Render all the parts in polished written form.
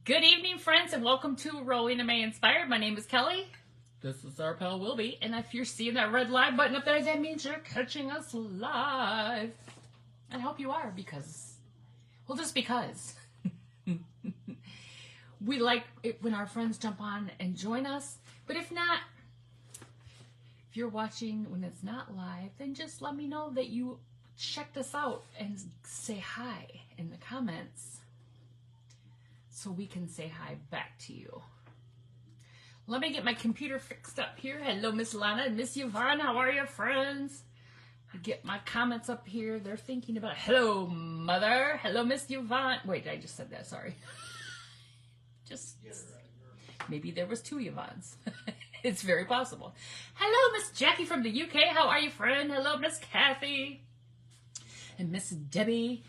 Good evening, friends, and welcome to Rowena May Inspired. My name is Kelly. This is our pal Wilby, and if you're seeing that red live button up there, that means you're catching us live. I hope you are, just because. We like it when our friends jump on and join us, but if not, if you're watching when it's not live, then just let me know that you checked us out and say hi in the comments so we can say hi back to you. Let me get my computer fixed up here. Hello, Miss Lana and Miss Yvonne. How are you, friends? I get my comments up here. They're thinking about, hello, Mother. Hello, Miss Yvonne. Wait, I just said that. Sorry. Maybe there was two Yvonnes. It's very possible. Hello, Miss Jackie from the UK. How are you, friend? Hello, Miss Kathy. And Miss Debbie.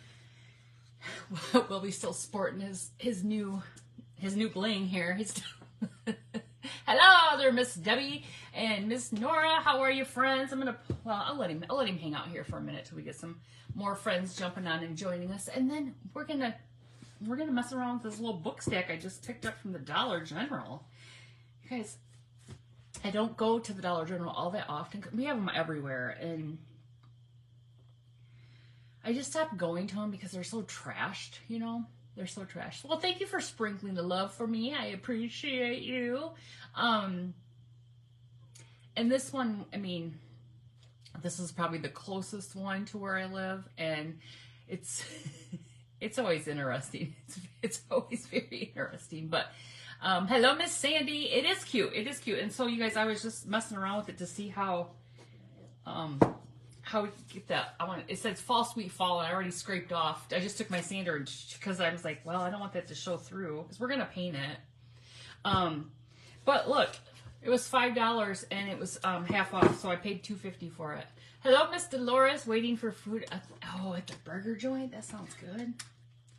Will be still sporting his new bling here. He's hello there, Miss Debbie and Miss Nora. How are you, friends? I'll let him hang out here for a minute till we get some more friends jumping on and joining us, and then we're gonna mess around with this little book stack I just picked up from the Dollar General. You guys, I don't go to the Dollar General all that often. We have them everywhere, and I just stopped going to them because they're so trashed, you know? They're so trashed. Well, thank you for sprinkling the love for me. I appreciate you. And this one, I mean, this is probably the closest one to where I live, and it's it's always interesting. It's always very interesting. But hello, Miss Sandy. It is cute. It is cute. And so, you guys, I was just messing around with it to see how we get that. It says fall, sweet fall, and I already scraped off. I just took my sander because I was like, well, I don't want that to show through because we're going to paint it. But look, it was $5 and it was half off, so I paid $2.50 for it. Hello, Miss Dolores, waiting for food. At the burger joint? That sounds good.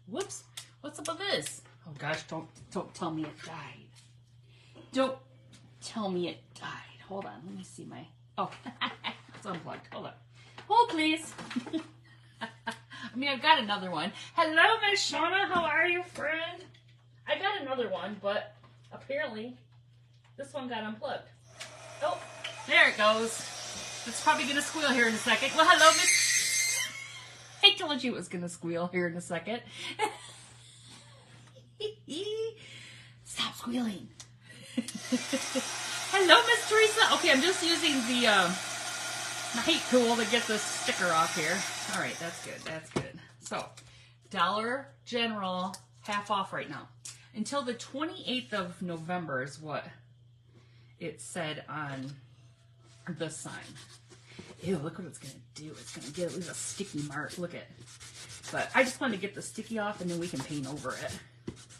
Whoops. What's up with this? Oh, gosh, don't tell me it died. Don't tell me it died. Hold on. Let me see my... Oh, it's unplugged. Hold on. Hold, please. I mean, I've got another one. Hello, Miss Shauna. How are you, friend? I got another one, but apparently this one got unplugged. Oh, there it goes. It's probably going to squeal here in a second. Well, hello, Miss... I told you it was going to squeal here in a second. Stop squealing. Hello, Miss Teresa. Okay, I'm just using the heat tool to get this sticker off here. All right, that's good. That's good. So, Dollar General, half off right now. Until the 28th of November is what it said on the sign. Ew, look what it's going to do. It's going to get a sticky mark. Look at. But I just wanted to get the sticky off, and then we can paint over it.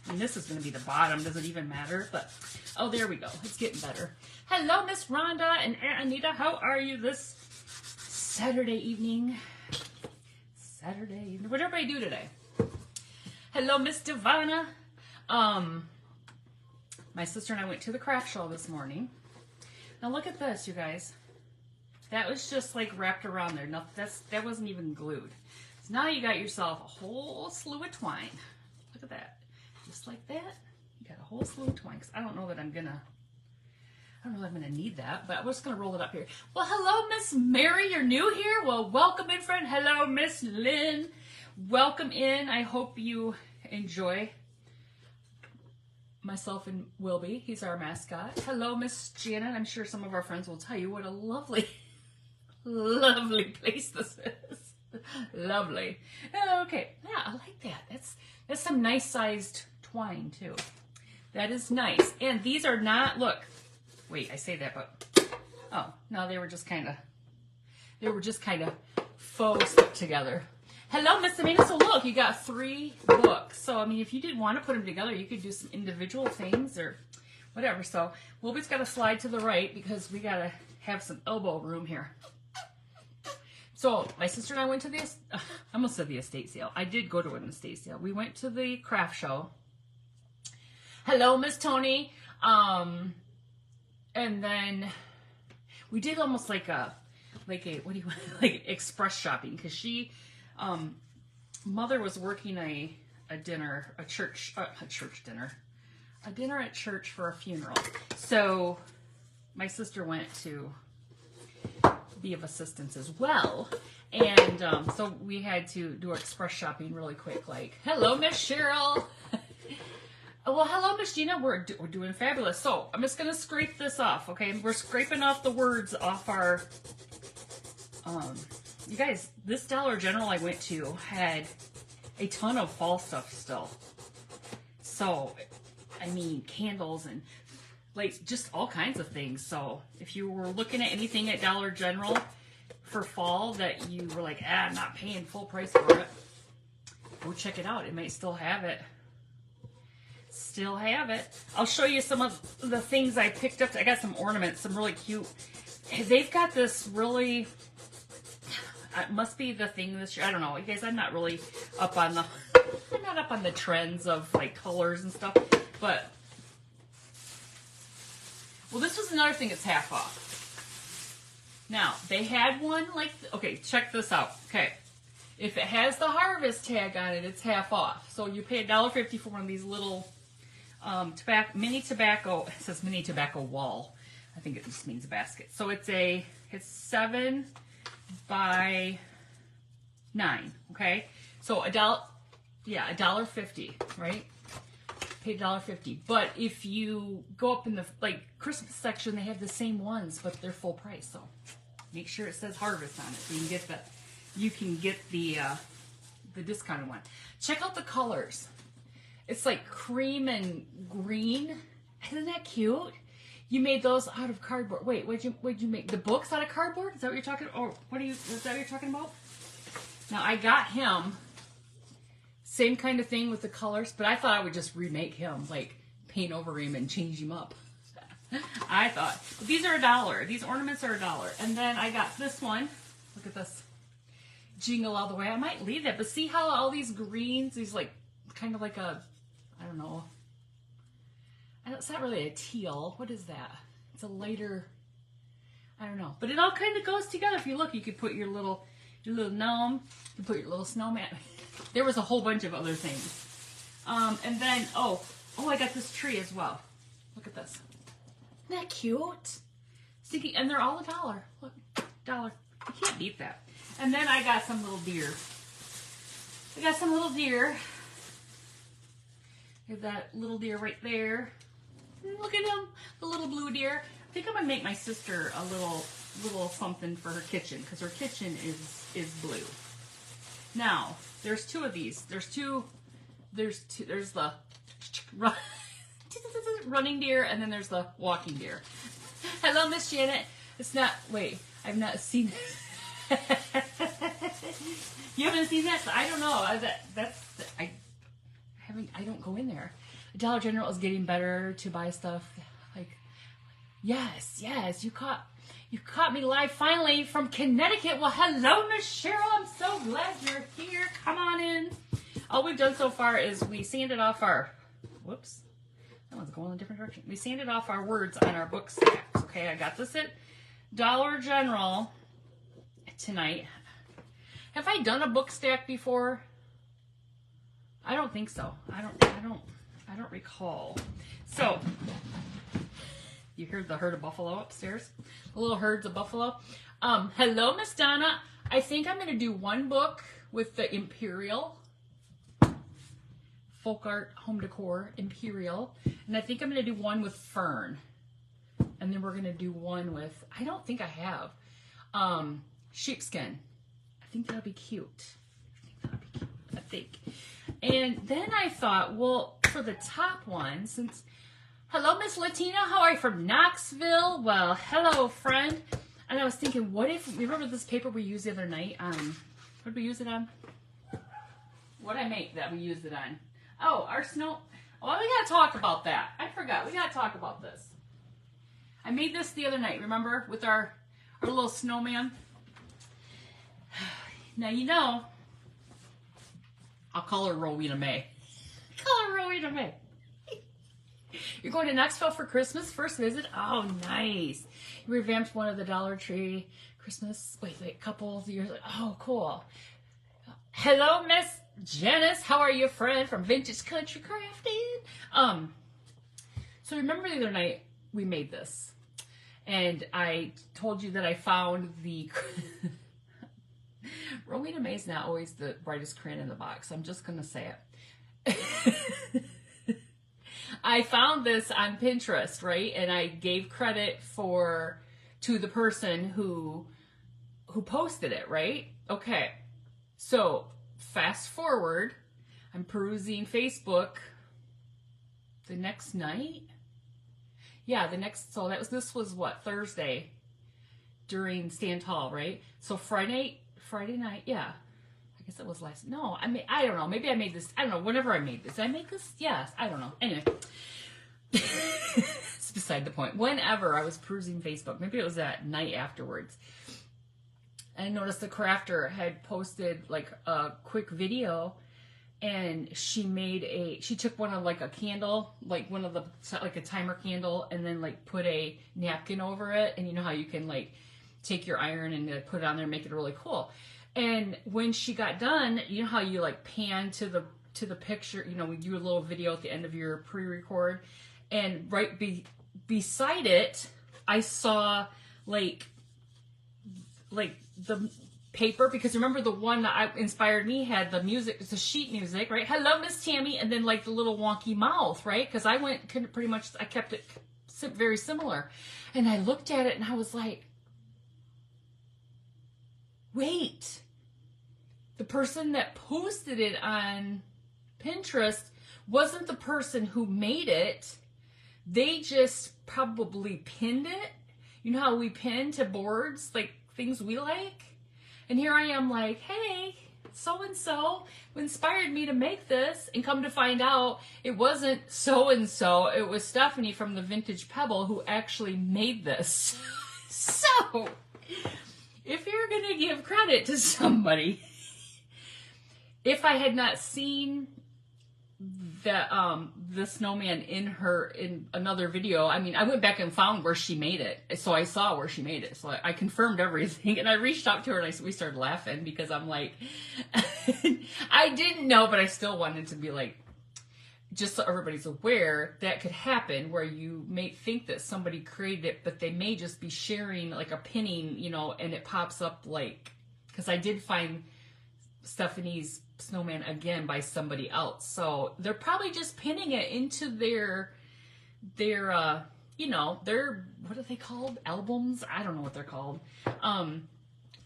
And this is going to be the bottom. Does it even matter? But, oh, there we go. It's getting better. Hello, Miss Rhonda and Aunt Anita. How are you this Saturday evening? What did everybody do today? Hello, Miss Divana. My sister and I went to the craft show this morning. Now look at this, you guys. That was just like wrapped around there. No, that wasn't even glued. So now you got yourself a whole slew of twine. Look at that. Just like that. You got a whole slew of twine. 'Cause I don't know that I'm gonna need that, but I'm just gonna roll it up here. Well, hello, Miss Mary. You're new here. Well, welcome in, friend. Hello, Miss Lynn. Welcome in. I hope you enjoy myself and Wilby. He's our mascot. Hello, Miss Janet. I'm sure some of our friends will tell you what a lovely, lovely place this is. Lovely. Okay. Yeah, I like that. That's some nice sized twine too. That is nice. And these are not, look, wait, I say that, but, oh, no, they were just kind of faux stuck together. Hello, Miss Amanda. So look, you got 3 books. So, I mean, if you didn't want to put them together, you could do some individual things or whatever. So, Wilby's got to slide to the right because we got to have some elbow room here. So, my sister and I went to I almost said the estate sale. I did go to an estate sale. We went to the craft show. Hello, Miss Tony. And then we did almost like a what do you want, like express shopping, because she, mother was working a a dinner, a church dinner, a dinner at church for a funeral. So my sister went to be of assistance as well. And so we had to do express shopping really quick. Like, hello, Miss Cheryl. Well, hello, Miss Gina. We're doing fabulous. So I'm just going to scrape this off, okay? We're scraping off the words off our... you guys, this Dollar General I went to had a ton of fall stuff still. So, I mean, candles and like just all kinds of things. So if you were looking at anything at Dollar General for fall that you were like, I'm not paying full price for it, go check it out. It might still have it. Still have it. I'll show you some of the things I picked up. I got some ornaments, some really cute. They've got this really, it must be the thing this year. I don't know. You guys, I'm not really up on the, I'm not up on the trends of like colors and stuff. But, well, this was another thing that's half off. Now, they had one like, okay, check this out. Okay. If it has the harvest tag on it, it's half off. So you pay $1.50 for one of these little mini tobacco. It says mini tobacco wall. I think it just means a basket. So it's 7 by 9. Okay. So $1.50, right? Pay $1.50. But if you go up in the like Christmas section, they have the same ones, but they're full price. So make sure it says harvest on it so you can get that. You can get the discounted one. Check out the colors. It's like cream and green. Isn't that cute? You made those out of cardboard. Wait, what'd you make? The books out of cardboard? Is that what you're talking about? Or is that what you're talking about? Now I got him same kind of thing with the colors, but I thought I would just remake him, like paint over him and change him up. I thought. But these are $1. These ornaments are $1. And then I got this one. Look at this. Jingle all the way. I might leave that, but see how all these greens, these like kind of like a, I don't know. It's not really a teal. What is that? It's a lighter, I don't know. But it all kind of goes together. If you look, you could put your little gnome. You could put your little snowman. There was a whole bunch of other things. And then, oh, I got this tree as well. Look at this. Isn't that cute? Sticky, and they're all $1. Look, $1. You can't beat that. And then I got some little deer. I got some little deer. There's that little deer right there. Look at him, the little blue deer. I think I'm gonna make my sister a little something for her kitchen because her kitchen is blue. Now there's two of these. There's the running deer and then there's the walking deer. Hello, Miss Janet. It's not. Wait, I've not seen. You haven't seen that? So I don't know. I don't go in there. Dollar General is getting better to buy stuff. Like, yes, you caught me live finally from Connecticut. Well, hello, Miss Cheryl. I'm so glad you're here. Come on in. All we've done so far is we sanded off our. Whoops, that one's going in a different direction. We sanded off our words on our book stacks. Okay, I got this at Dollar General tonight. Have I done a book stack before? I don't think so. I don't recall. So, you heard the herd of buffalo upstairs? The little herds of buffalo. Hello, Miss Donna. I think I'm going to do one book with the Imperial. Folk Art Home Decor Imperial. And I think I'm going to do one with Fern. And then we're going to do one with, I don't think I have, sheepskin. I think that'll be cute. I think. And then I thought, well, for the top one, since, hello, Miss Latina, how are you from Knoxville? Well, hello, friend. And I was thinking, what if, remember this paper we used the other night? What did we use it on? What did I make that we used it on? Oh, our snow, well, we got to talk about that. I forgot, we got to talk about this. I made this the other night, remember, with our little snowman. Now, you know, I'll call her Rowena May. Call her Rowena May. You're going to Knoxville for Christmas? First visit? Oh, nice. You revamped one of the Dollar Tree Christmas, wait, a couple of years. Oh, cool. Hello, Miss Janice, how are you, friend from Vintage Country Crafting? So remember the other night we made this, and I told you that I found the Rowena May's not always the brightest crayon in the box. I'm just gonna say it. I found this on Pinterest, right? And I gave credit to the person who posted it, right? Okay. So fast forward, I'm perusing Facebook the next night. Yeah, so this was what, Thursday during Stand Tall, right? So Friday night, yeah. I guess it was I don't know. Maybe I made this, I don't know, whenever I made this. Did I make this? Yes, I don't know. Anyway. It's beside the point. Whenever I was perusing Facebook, maybe it was that night afterwards, I noticed the crafter had posted like a quick video, and she took one of like a candle, like a timer candle, and then like put a napkin over it. And you know how you can like take your iron and put it on there and make it really cool. And when she got done, you know how you like pan to the picture, you know, we do a little video at the end of your pre-record, and right beside it, I saw like the paper, because remember the one that inspired me had the music, it's the sheet music, right? Hello, Miss Tammy, and then like the little wonky mouth, right? Because I kept it very similar, and I looked at it and I was like, wait, the person that posted it on Pinterest wasn't the person who made it. They just probably pinned it. You know how we pin to boards, like things we like? And here I am like, hey, so-and-so inspired me to make this, and come to find out it wasn't so-and-so, it was Stephanie from the Vintage Pebble who actually made this. So, if you're going to give credit to somebody, if I had not seen the snowman in another video, I mean, I went back and found where she made it, so I saw where she made it, so I confirmed everything, and I reached out to her and we started laughing, because I'm like, I didn't know, but I still wanted to be like, just so everybody's aware, that could happen where you may think that somebody created it, but they may just be sharing like a pinning, you know, and it pops up like, because I did find Stephanie's snowman again by somebody else, so they're probably just pinning it into their you know, their, what are they called, albums? I don't know what they're called,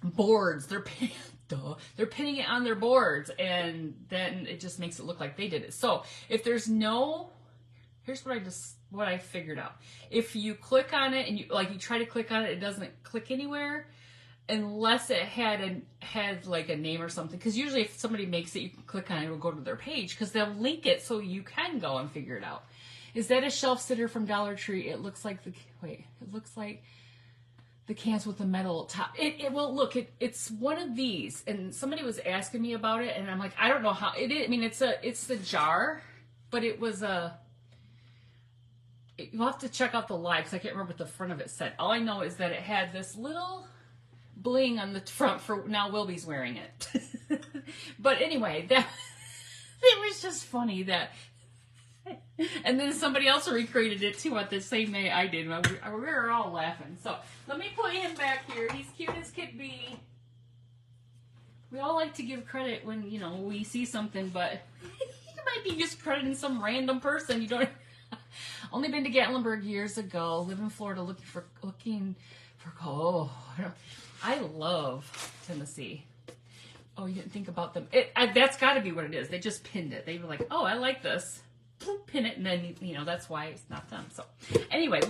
boards. They're pinning it on their boards, and then it just makes it look like they did it. So if there's here's what I figured out. If you click on it and you try to click on it, it doesn't click anywhere unless it had like a name or something. Because usually if somebody makes it, you can click on it, it'll go to their page, because they'll link it so you can go and figure it out. Is that a shelf sitter from Dollar Tree? It looks like the cans with the metal top. It's one of these, and somebody was asking me about it, and I'm like, I don't know how it is. I mean, it's the jar, but it was you'll have to check out the live, because I can't remember what the front of it said. All I know is that it had this little bling on the front for now Wilby's wearing it. But anyway, it was just funny that, and then somebody else recreated it too at the same day I did. We were all laughing. So let me put him back here. He's cute as could be. We all like to give credit when, you know, we see something, but you might be just crediting some random person. You don't. Only been to Gatlinburg years ago. Live in Florida looking for. Oh, I love Tennessee. Oh, you didn't think about them. That's got to be what it is. They just pinned it. They were like, oh, I like this. Pin it, and then, you know, that's why it's not done. So anyway,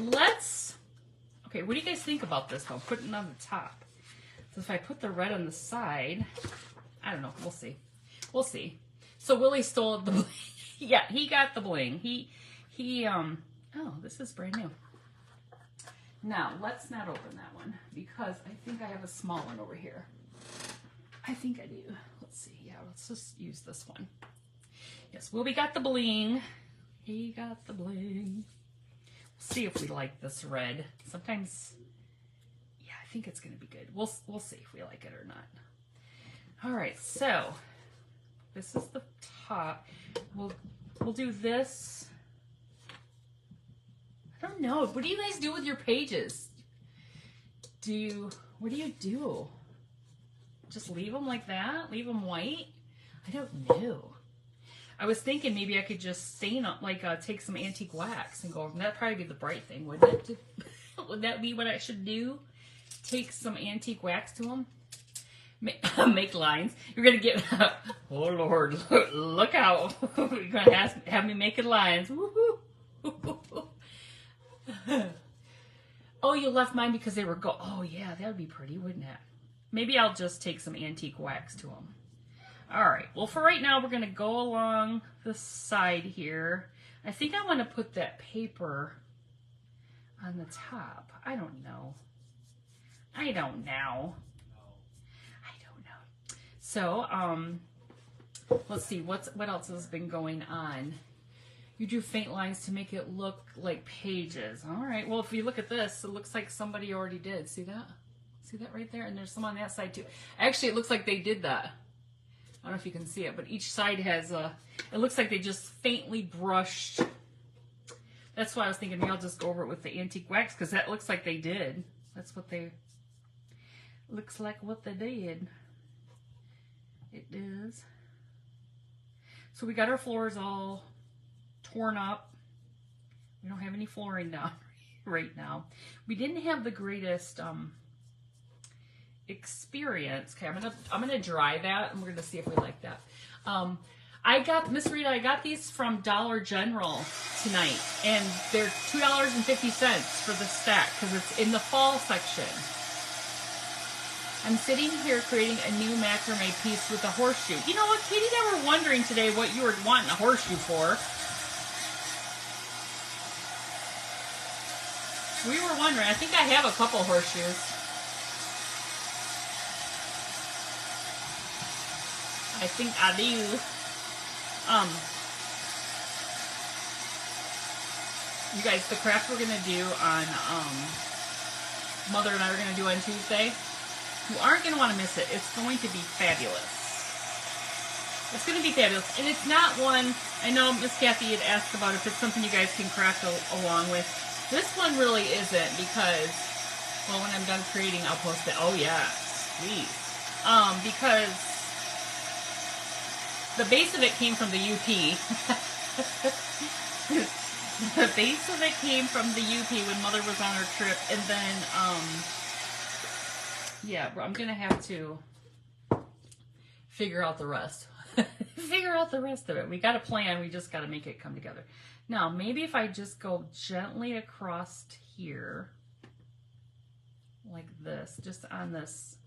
okay, what do you guys think about this though? Putting it on the top. So if I put the red on the side, I don't know, we'll see. So Willie stole the bling. Yeah, he got the bling. Oh, this is brand new. Now, let's not open that one, because I think I have a small one over here. I think I do. Let's see. Yeah, let's just use this one. Yes, Wilby got the bling. He got the bling. We'll see if we like this red. Sometimes, yeah, I think it's going to be good. We'll see if we like it or not. All right, so This is the top. We'll do this. I don't know. What do you guys do with your pages? What do you do? Just leave them like that? Leave them white? I don't know. I was thinking maybe I could just stain up, like take some antique wax and go. That'd probably be the bright thing, wouldn't it? Would that be what I should do? Take some antique wax to them? Make lines. You're gonna get. Oh Lord, look out! You're gonna have me making lines. Woohoo! Oh, you left mine because they were gold. Oh yeah, that would be pretty, wouldn't it? Maybe I'll just take some antique wax to them. All right. Well, for right now, we're gonna go along the side here. I think I want to put that paper on the top. I don't know. So, let's see, what else has been going on? You drew faint lines to make it look like pages. All right, well, if you look at this, it looks like somebody already did. See that? See that right there? And there's some on that side too. Actually, it looks like they did that. I don't know if you can see it, but each side has it looks like they just faintly brushed. That's why I was thinking maybe I'll just go over it with the antique wax, because that looks like they did. That's what they, looks like what they did. It is. So we got our floors all torn up. We don't have any flooring down right now. We didn't have the greatest experience. Okay, I'm gonna dry that, and we're gonna see if we like that. I got, Miss Rita, I got these from Dollar General tonight, and they're $2.50 for the stack because it's in the fall section. I'm sitting here creating a new macrame piece with a horseshoe. You know what, Katie and I were wondering today what you were wanting a horseshoe for. We were wondering. I think I have a couple horseshoes. I think I do. You guys, the craft we're gonna do on Mother and I are gonna do on Tuesday. You aren't gonna want to miss it. It's going to be fabulous. It's going to be fabulous, and it's not one. I know Miss Kathy had asked about if it's something you guys can craft along with. This one really isn't, because, well, when I'm done creating, I'll post it. Oh yes, please. Because the base of it came from the UP. The base of it came from the UP when Mother was on her trip, and then, yeah, I'm going to have to figure out the rest. Figure out the rest of it. We got a plan. We just got to make it come together. Now, maybe if I just go gently across here, like this, just on this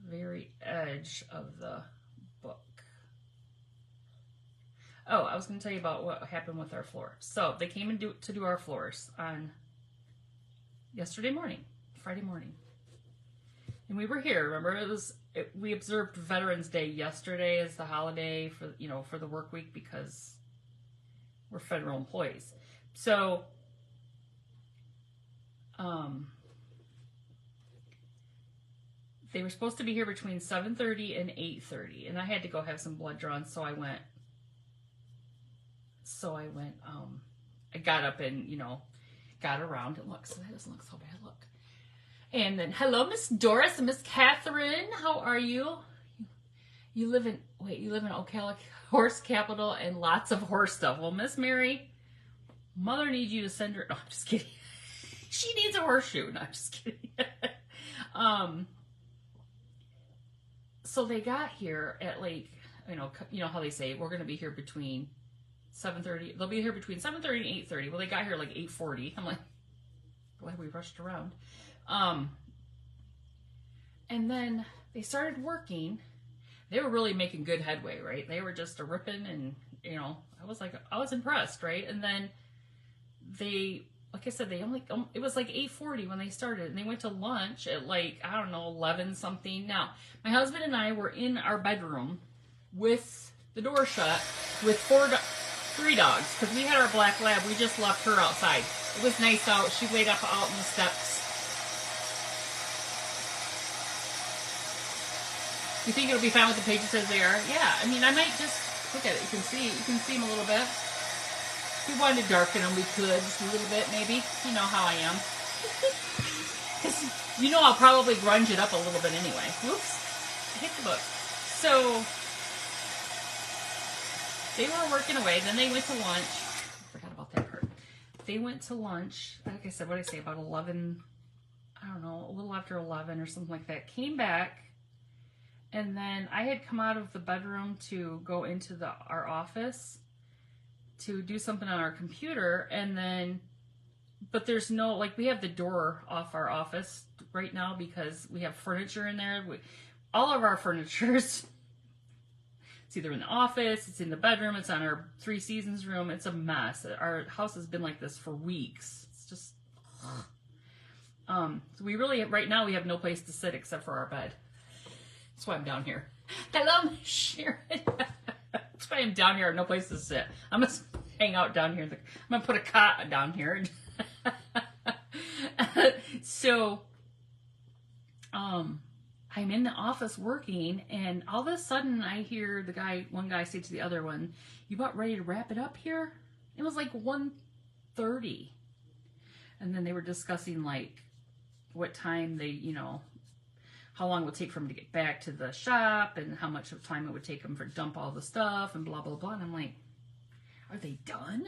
very edge of the book. Oh, I was going to tell you about what happened with our floor. So they came in to do our floors on yesterday morning, Friday morning. And we were here. Remember, we observed Veterans Day yesterday as the holiday for, you know, for the work week, because we're federal employees. So, they were supposed to be here between 7:30 and 8:30, and I had to go have some blood drawn, so I went. I got up and, you know, got around and look. So that doesn't look so bad. Look. And then, hello, Miss Doris and Miss Catherine. How are you? You live in Ocala horse capital and lots of horse stuff. Well, Miss Mary, Mother needs you to send her. No, I'm just kidding. She needs a horseshoe. No, I'm just kidding. So they got here at, like, you know how they say we're going to be here between 7:30. They'll be here between 7:30 and 8:30. Well, they got here like 8:40. I'm like, boy, we rushed around. And then they started working. They were really making good headway, right? They were just a ripping, and, you know, I was impressed, right? And then they, like I said, it was like 8:40 when they started, and they went to lunch at, like, I don't know, 11 something. Now, my husband and I were in our bedroom with the door shut with 3 dogs, because we had our black lab. We just left her outside. It was nice out. She laid up out in the steps. You think it'll be fine with the pages as they are? Yeah. I mean, I might just look at it. You can see them a little bit. If we wanted to darken them, we could just a little bit, maybe. You know how I am. Because you know I'll probably grunge it up a little bit anyway. Whoops. I hit the book. So they were working away. Then they went to lunch. I forgot about that part. They went to lunch. Like I said, what did I say? About 11. I don't know, a little after 11 or something like that. Came back. And then I had come out of the bedroom to go into our office to do something on our computer. And then, but there's no, like, we have the door off our office right now because we have furniture in there. All of our furniture is, it's either in the office, it's in the bedroom, it's on our 3 Seasons room. It's a mess. Our house has been like this for weeks. It's just, so we really, right now we have no place to sit except for our bed. That's why I'm down here. Hello, Sharon. That's why I'm down here. I have no place to sit. I'm going to hang out down here. I'm going to put a cot down here. So, I'm in the office working, and all of a sudden I hear one guy say to the other one, "You about ready to wrap it up here?" It was like 1:30. And then they were discussing, like, what time they, how long it would take for them to get back to the shop and how much of time it would take them for dump all the stuff and blah, blah, blah. And I'm like, are they done?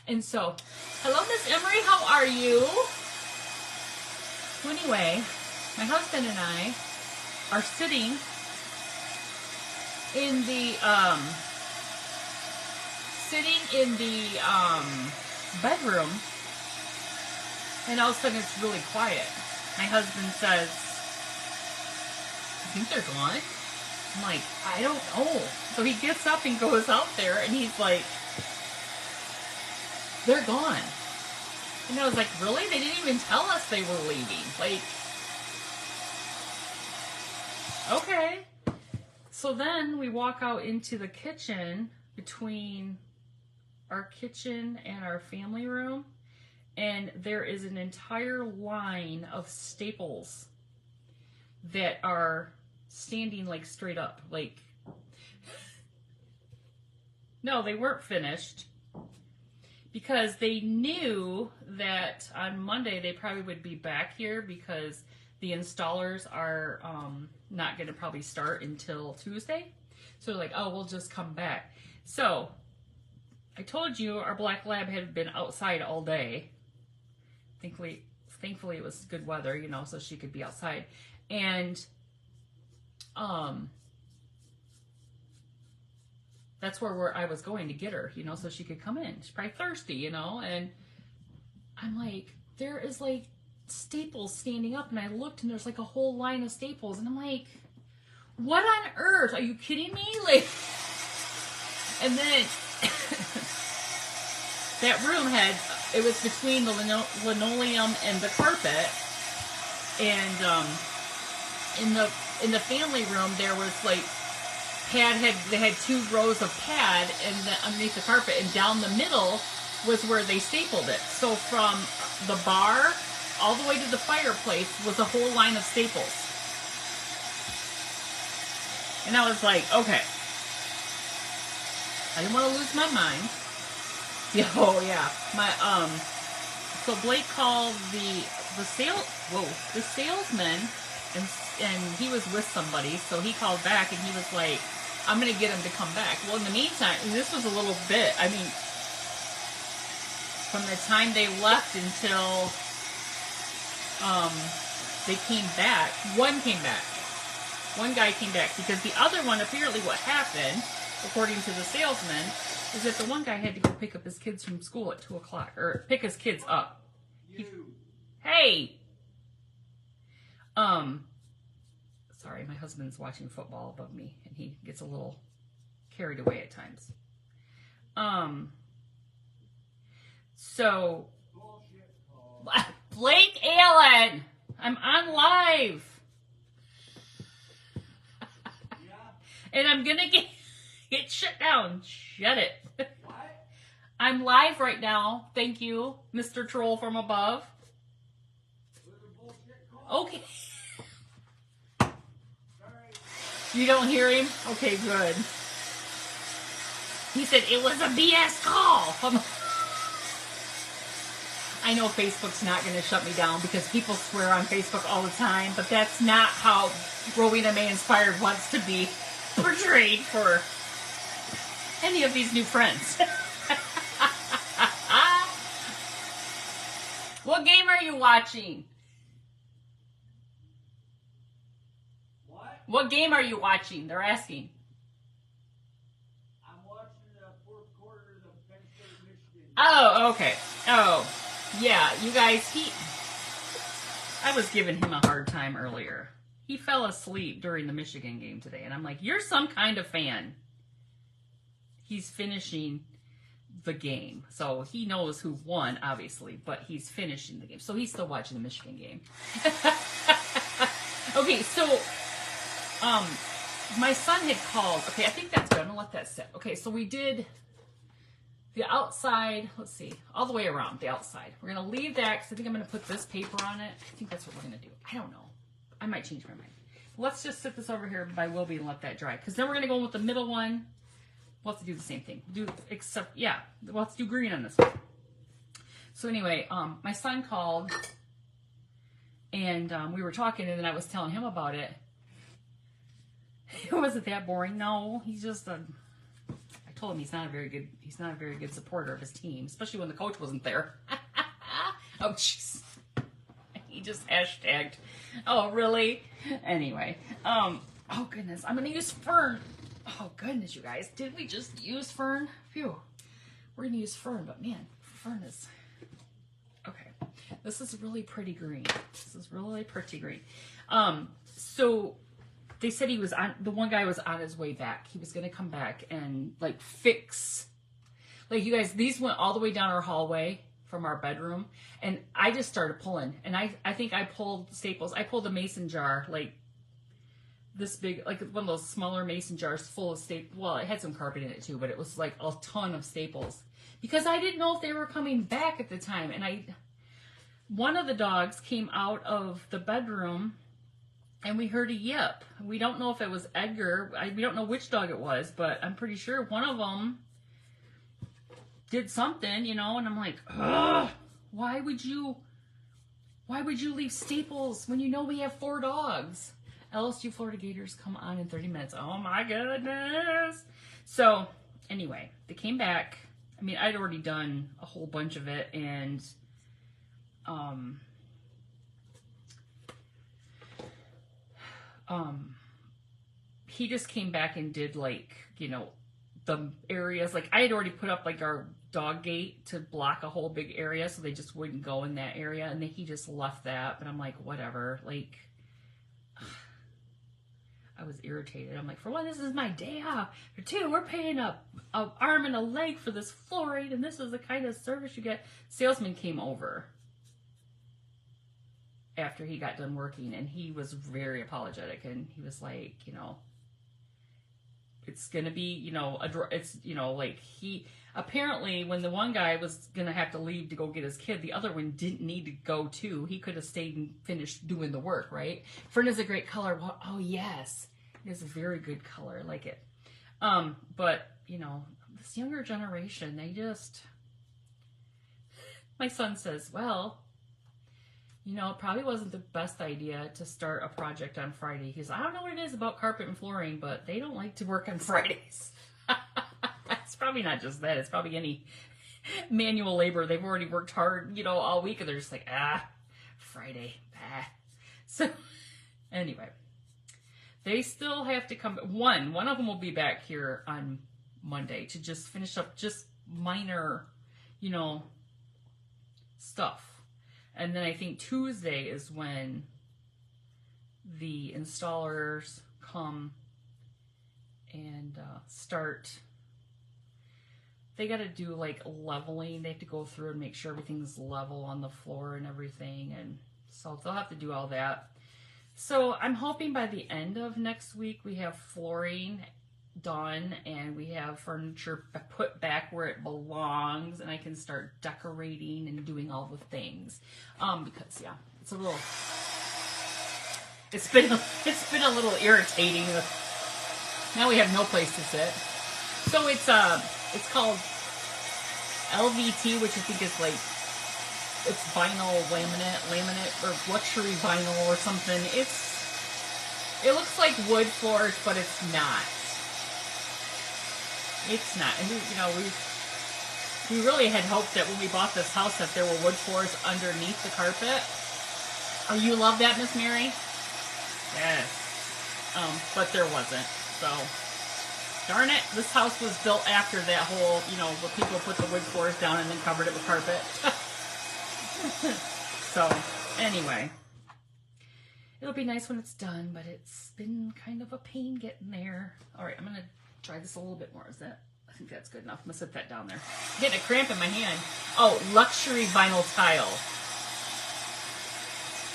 And so, hello, Miss Emery, how are you? So anyway, my husband and I are sitting in the, bedroom, and all of a sudden it's really quiet. My husband says, "I think they're gone." I'm like, "I don't know." So he gets up and goes out there, and he's like, "They're gone." And I was like, "Really? They didn't even tell us they were leaving." Like, okay. So then we walk out into the kitchen, between our kitchen and our family room, and there is an entire line of staples that are standing, like, straight up. Like, no, they weren't finished, because they knew that on Monday they probably would be back here because the installers are not going to probably start until Tuesday. So they're like, "Oh, we'll just come back." So I told you our black lab had been outside all day. Thankfully it was good weather, so she could be outside. And that's where I was going to get her, so she could come in. She's probably thirsty, and I'm like, there is, like, staples standing up, and I looked, and there's, like, a whole line of staples, and I'm like, what on earth? Are you kidding me? Like, and then that room it was between the linoleum and the carpet, and in the family room there was, like, they had 2 rows of pad underneath the carpet, and down the middle was where they stapled it. So from the bar all the way to the fireplace was a whole line of staples. And I was like, okay. I didn't want to lose my mind. Yeah, oh yeah. So Blake called the salesman, and he was with somebody, so he called back and he was like, "I'm gonna get him to come back." Well, in the meantime, and this was a little bit, I mean, from the time they left until they came back, one guy came back, because the other one, apparently what happened, according to the salesman, is that the one guy had to go pick up his kids from school at 2 o'clock, or pick his kids up. Hey! Sorry, my husband's watching football above me, and he gets a little carried away at times. So, Blake Allen, I'm on live. And I'm gonna get shut down. Shut it. What? I'm live right now. Thank you, Mr. Troll from above. Okay. You don't hear him? Okay, good. He said it was a BS call. I know Facebook's not going to shut me down because people swear on Facebook all the time, but that's not how Rowena May Inspired wants to be portrayed for any of these new friends. What game are you watching? What game are you watching? They're asking. I'm watching the fourth quarter of Penn State, Michigan. Oh, okay. Oh, yeah. You guys, I was giving him a hard time earlier. He fell asleep during the Michigan game today, and I'm like, you're some kind of fan. He's finishing the game, so he knows who won, obviously, but he's finishing the game, so he's still watching the Michigan game. Okay, so my son had called. Okay, I think that's good. I'm gonna let that sit. Okay, so we did the outside. Let's see, all the way around the outside. We're gonna leave that because I think I'm gonna put this paper on it. I think that's what we're gonna do. I don't know. I might change my mind. Let's just sit this over here by Wilby and let that dry, because then we're gonna go in with the middle one. We'll have to do the same thing. We'll have to do green on this one. So anyway, my son called, and we were talking, and then I was telling him about it. Was it that boring? No, he's just I told him he's not a very good supporter of his team, especially when the coach wasn't there. Oh jeez. He just hashtagged. Oh really? Anyway, oh goodness, I'm gonna use Fern. Oh goodness, you guys, did we just use Fern? Phew. We're gonna use Fern, but man, Fern is okay. This is really pretty green. So they said the one guy was on his way back. He was gonna come back and like fix, like you guys, these went all the way down our hallway from our bedroom, and I just started pulling, and I think I pulled staples. I pulled a mason jar, like this big, like one of those smaller mason jars full of staples. Well, it had some carpet in it too, but it was like a ton of staples because I didn't know if they were coming back at the time. And one of the dogs came out of the bedroom and we heard a yip. We don't know if it was Edgar. We don't know which dog it was, but I'm pretty sure one of them did something, and I'm like, ugh, why would you leave staples when you know we have 4 dogs? LSU Florida Gators come on in 30 minutes. Oh my goodness. So anyway, they came back. I mean, I'd already done a whole bunch of it, and he just came back and did like, the areas, like I had already put up like our dog gate to block a whole big area so they just wouldn't go in that area, and then he just left that. But I'm like, whatever, like I was irritated. I'm like, for one, this is my day off. For two, we're paying a arm and a leg for this flooring, and this is the kind of service you get. Salesman came over after he got done working, and he was very apologetic, and he was like, it's gonna be, like he apparently, when the one guy was gonna have to leave to go get his kid, the other one didn't need to go too. He could have stayed and finished doing the work, right? Fern is a great color. Well, oh yes, it is a very good color. I like it. But this younger generation, my son says, well, it probably wasn't the best idea to start a project on Friday. He says, I don't know what it is about carpet and flooring, but they don't like to work on Fridays. It's probably not just that. It's probably any manual labor. They've already worked hard, all week, and they're just like, Friday. So, anyway, they still have to come. One of them will be back here on Monday to just finish up just minor, stuff. And then I think Tuesday is when the installers come and start. They got to do like leveling. They have to go through and make sure everything's level on the floor and everything. And so they'll have to do all that. So I'm hoping by the end of next week we have flooring done and we have furniture put back where it belongs, and I can start decorating and doing all the things. Because it's been a little irritating Now we have no place to sit. So it's called LVT, which I think is like, it's vinyl laminate or luxury vinyl or something. It looks like wood floors, but it's not. It's not. And we really had hoped that when we bought this house that there were wood floors underneath the carpet. Oh, you love that, Miss Mary? Yes. But there wasn't. So, darn it. This house was built after that whole, where people put the wood floors down and then covered it with carpet. So, anyway. It'll be nice when it's done, but it's been kind of a pain getting there. All right, I'm going to try this a little bit more. I think that's good enough. I'm going to set that down there. I'm getting a cramp in my hand. Oh, luxury vinyl tile.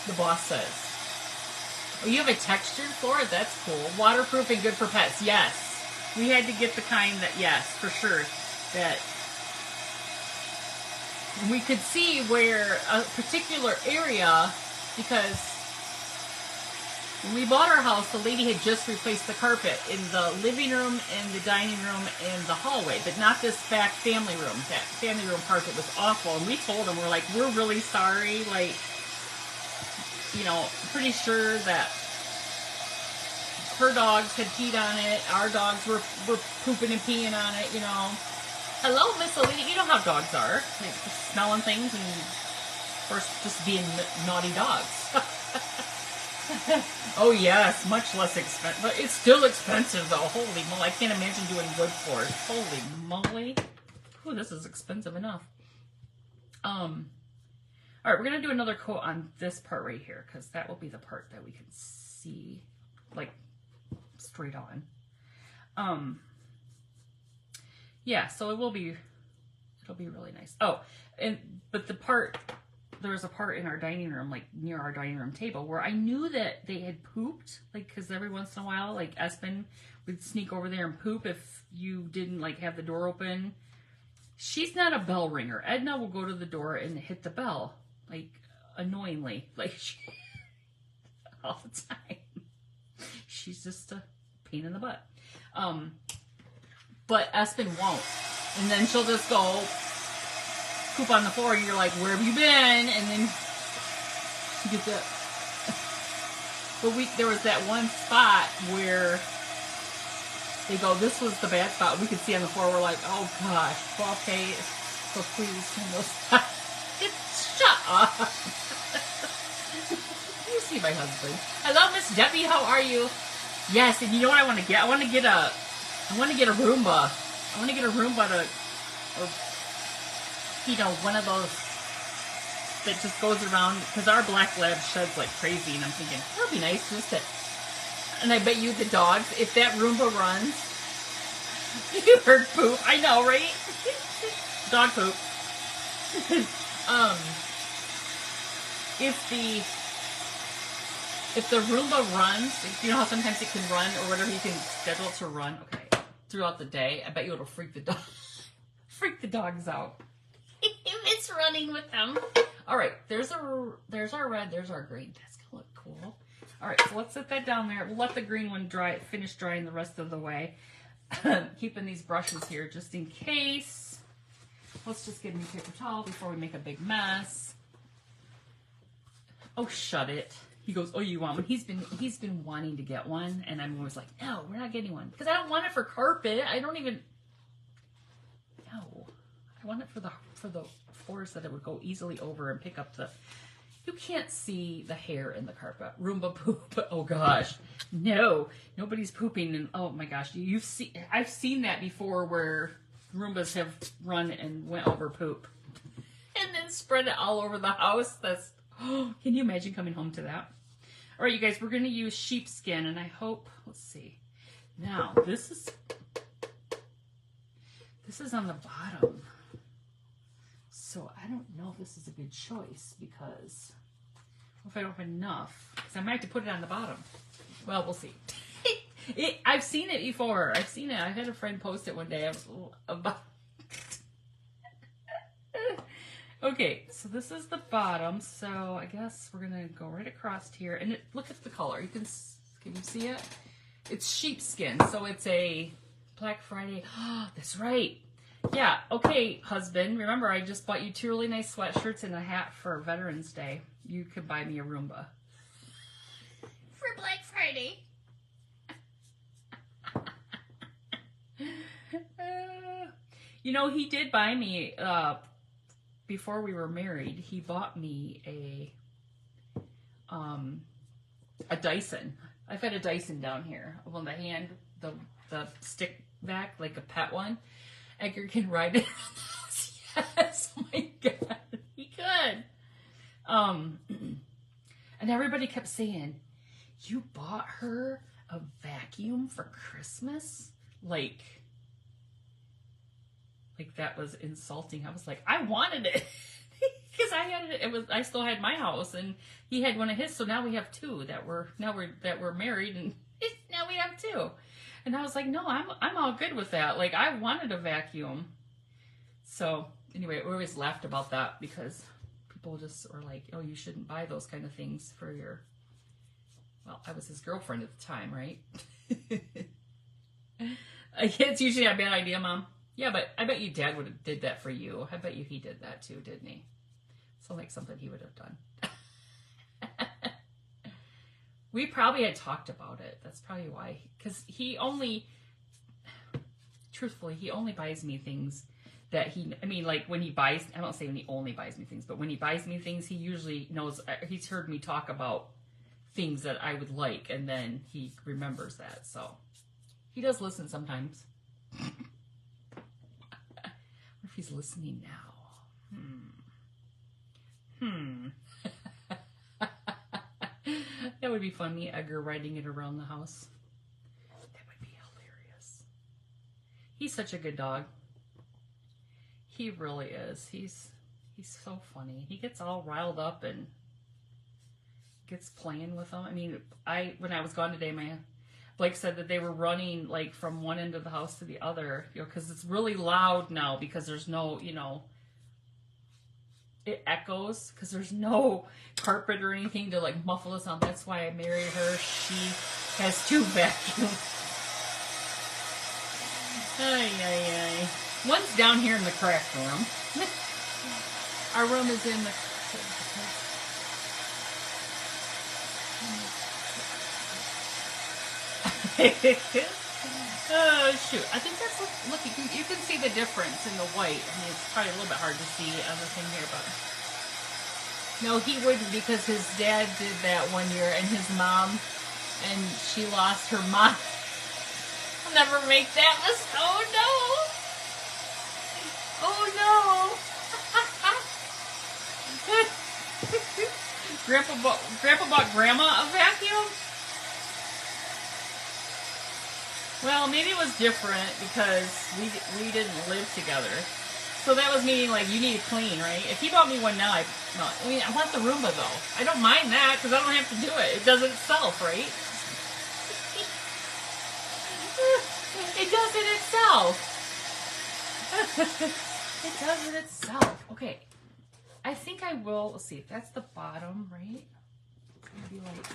The boss says. Oh, you have a textured floor? That's cool. Waterproof and good for pets. Yes. We had to get the kind that, yes, for sure, that we could see where a particular area, because when we bought our house, the lady had just replaced the carpet in the living room and the dining room and the hallway, but not this back family room. That family room carpet was awful. And we told them, we're like, we're really sorry. Like, pretty sure that her dogs had peed on it. Our dogs were pooping and peeing on it, Hello, Miss Alita. You know how dogs are. Like, just smelling things and, of course, just being naughty dogs. Oh, yes. Much less expensive. But it's still expensive, though. Holy moly. I can't imagine doing wood floors. Holy moly. Ooh, this is expensive enough. All right, we're going to do another coat on this part right here, because that will be the part that we can see, like, straight on. Yeah, so it'll be really nice. Oh, but there was a part in our dining room, like near our dining room table, where I knew that they had pooped, like, because every once in a while, like, Espen would sneak over there and poop if you didn't, like, have the door open. She's not a bell ringer. Edna will go to the door and hit the bell, like, annoyingly, like, all the time. She's just a pain in the butt. But Espen won't. And then she'll just go poop on the floor, and you're like, where have you been? And then she gets up. But there was that one spot where they go, this was the bad spot. We could see on the floor, we're like, oh gosh, well, okay, so please can you stop? Shut up. You see my husband. Hello, Miss Debbie, how are you? Yes, and you know what I want to get? I want to get a Roomba. I want to get a Roomba one of those that just goes around, because our black lab sheds like crazy, and I'm thinking, that would be nice just to, and I bet you the dogs, if that Roomba runs, you heard poop, I know, right? Dog poop. If the Roomba runs, you know how sometimes it can run, or whatever, you can schedule it to run, okay, throughout the day, I bet you it'll freak the dogs out. If it's running with them. All right, there's our red, there's our green. That's gonna look cool. All right, so let's set that down there. We'll let the green one finish drying the rest of the way. Keeping these brushes here just in case. Let's just get a new paper towel before we make a big mess. Oh, shut it. He goes, oh, you want one? He's been wanting to get one, and I'm always like, no, we're not getting one, because I don't want it for carpet. I don't even. No, I want it for the floors that it would go easily over and pick up the. You can't see the hair in the carpet. Roomba poop. Oh gosh, no, nobody's pooping. And oh my gosh, I've seen that before where Roombas have run and went over poop, and then spread it all over the house. That's. Oh, can you imagine coming home to that? All right, you guys, we're going to use sheepskin, and I hope, let's see. Now, this is on the bottom. So I don't know if this is a good choice, because if I don't have enough, because I might have to put it on the bottom. Well, we'll see. I've seen it before. I've seen it. I had a friend post it one day. Okay, so this is the bottom, so I guess we're going to go right across here, and look at the color. Can you see it? It's sheepskin, so it's a Black Friday. Oh, that's right. Yeah, okay, husband. Remember, I just bought you 2 really nice sweatshirts and a hat for Veterans Day. You could buy me a Roomba. For Black Friday. You know, he did buy me, before we were married, he bought me a Dyson. I've had a Dyson down here on the hand, the stick vac, like a pet one. Edgar can ride it. Yes, oh my God, he could. And everybody kept saying, "You bought her a vacuum for Christmas?" Like that was insulting. I was like, I wanted it because I had it. I still had my house, and he had one of his. So now we have 2 that we're married, and now we have 2. And I was like, no, I'm all good with that. Like, I wanted a vacuum. So anyway, we always laughed about that because people just were like, oh, you shouldn't buy those kind of things for your. Well, I was his girlfriend at the time, right? It's usually a bad idea, Mom. Yeah, but I bet you Dad would have did that for you. I bet you he did that too, didn't he? Sounds like something he would have done. We probably had talked about it. That's probably why. Because truthfully, he only buys me things that when he buys, I don't say when he only buys me things, but when he buys me things, he usually knows, he's heard me talk about things that I would like, and then he remembers that. So he does listen sometimes. What if he's listening now? That would be funny, Edgar riding it around the house. That would be hilarious. He's such a good dog. He really is. He's so funny. He gets all riled up and gets playing with them. I mean, when I was gone today, Blake said that they were running like from one end of the house to the other, because it's really loud now because there's no, it echoes because there's no carpet or anything to like muffle the sound. That's why I married her. She has 2 vacuums. Ay, ay, ay. One's down here in the craft room. Our room is in the... Oh, shoot. I think that's... Look, you can see the difference in the white. I mean, it's probably a little bit hard to see on the thing here, but... No, he wouldn't, because his dad did that one year, and his mom, and she lost her mom. I'll never make that mistake. Oh, no. Oh, no. Grandpa bought Grandma a vacuum? Well, maybe it was different because we didn't live together. So that was meaning, like, you need to clean, right? If he bought me one now, I want the Roomba, though. I don't mind that because I don't have to do it. It does it itself, right? It does it itself. It does it itself. Okay. I think I will, let's see, if that's the bottom, right? It's going to be like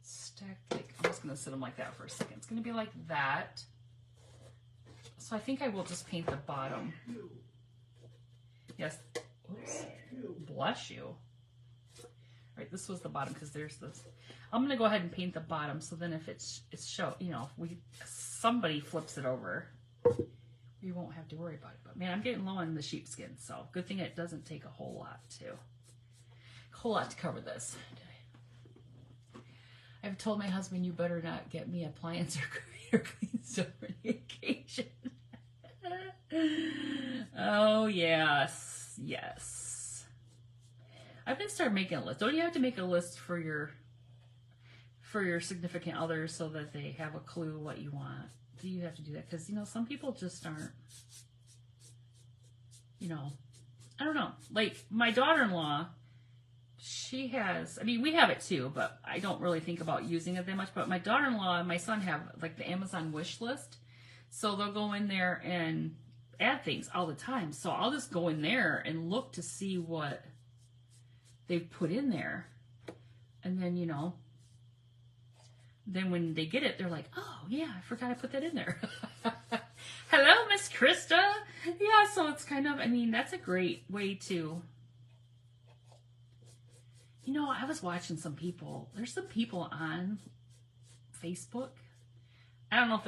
stacked, like, I'm just going to sit them like that for a second. It's going to be like that. So I think I will just paint the bottom. Yes. Oops. Bless you. All right, this was the bottom because there's this. I'm going to go ahead and paint the bottom, so then if it's if somebody flips it over, we won't have to worry about it. But man, I'm getting low on the sheepskin, so good thing it doesn't take a whole lot to cover this. I've told my husband, you better not get me appliance or computer cleans over the occasion. Oh yes, yes. I've been started making a list. Don't you have to make a list for your significant others so that they have a clue what you want? Do you have to do that? Because, some people just aren't, I don't know. Like, my daughter-in-law, she has, we have it too, but I don't really think about using it that much. But my daughter-in-law and my son have, like, the Amazon wish list. So they'll go in there and add things all the time. So I'll just go in there and look to see what they've put in there. And then, then when they get it, they're like, oh yeah, I forgot I put that in there. Hello, Miss Krista. Yeah, so it's kind of, I mean, that's a great way to, you know, I was watching some people, there's some people on Facebook. I don't know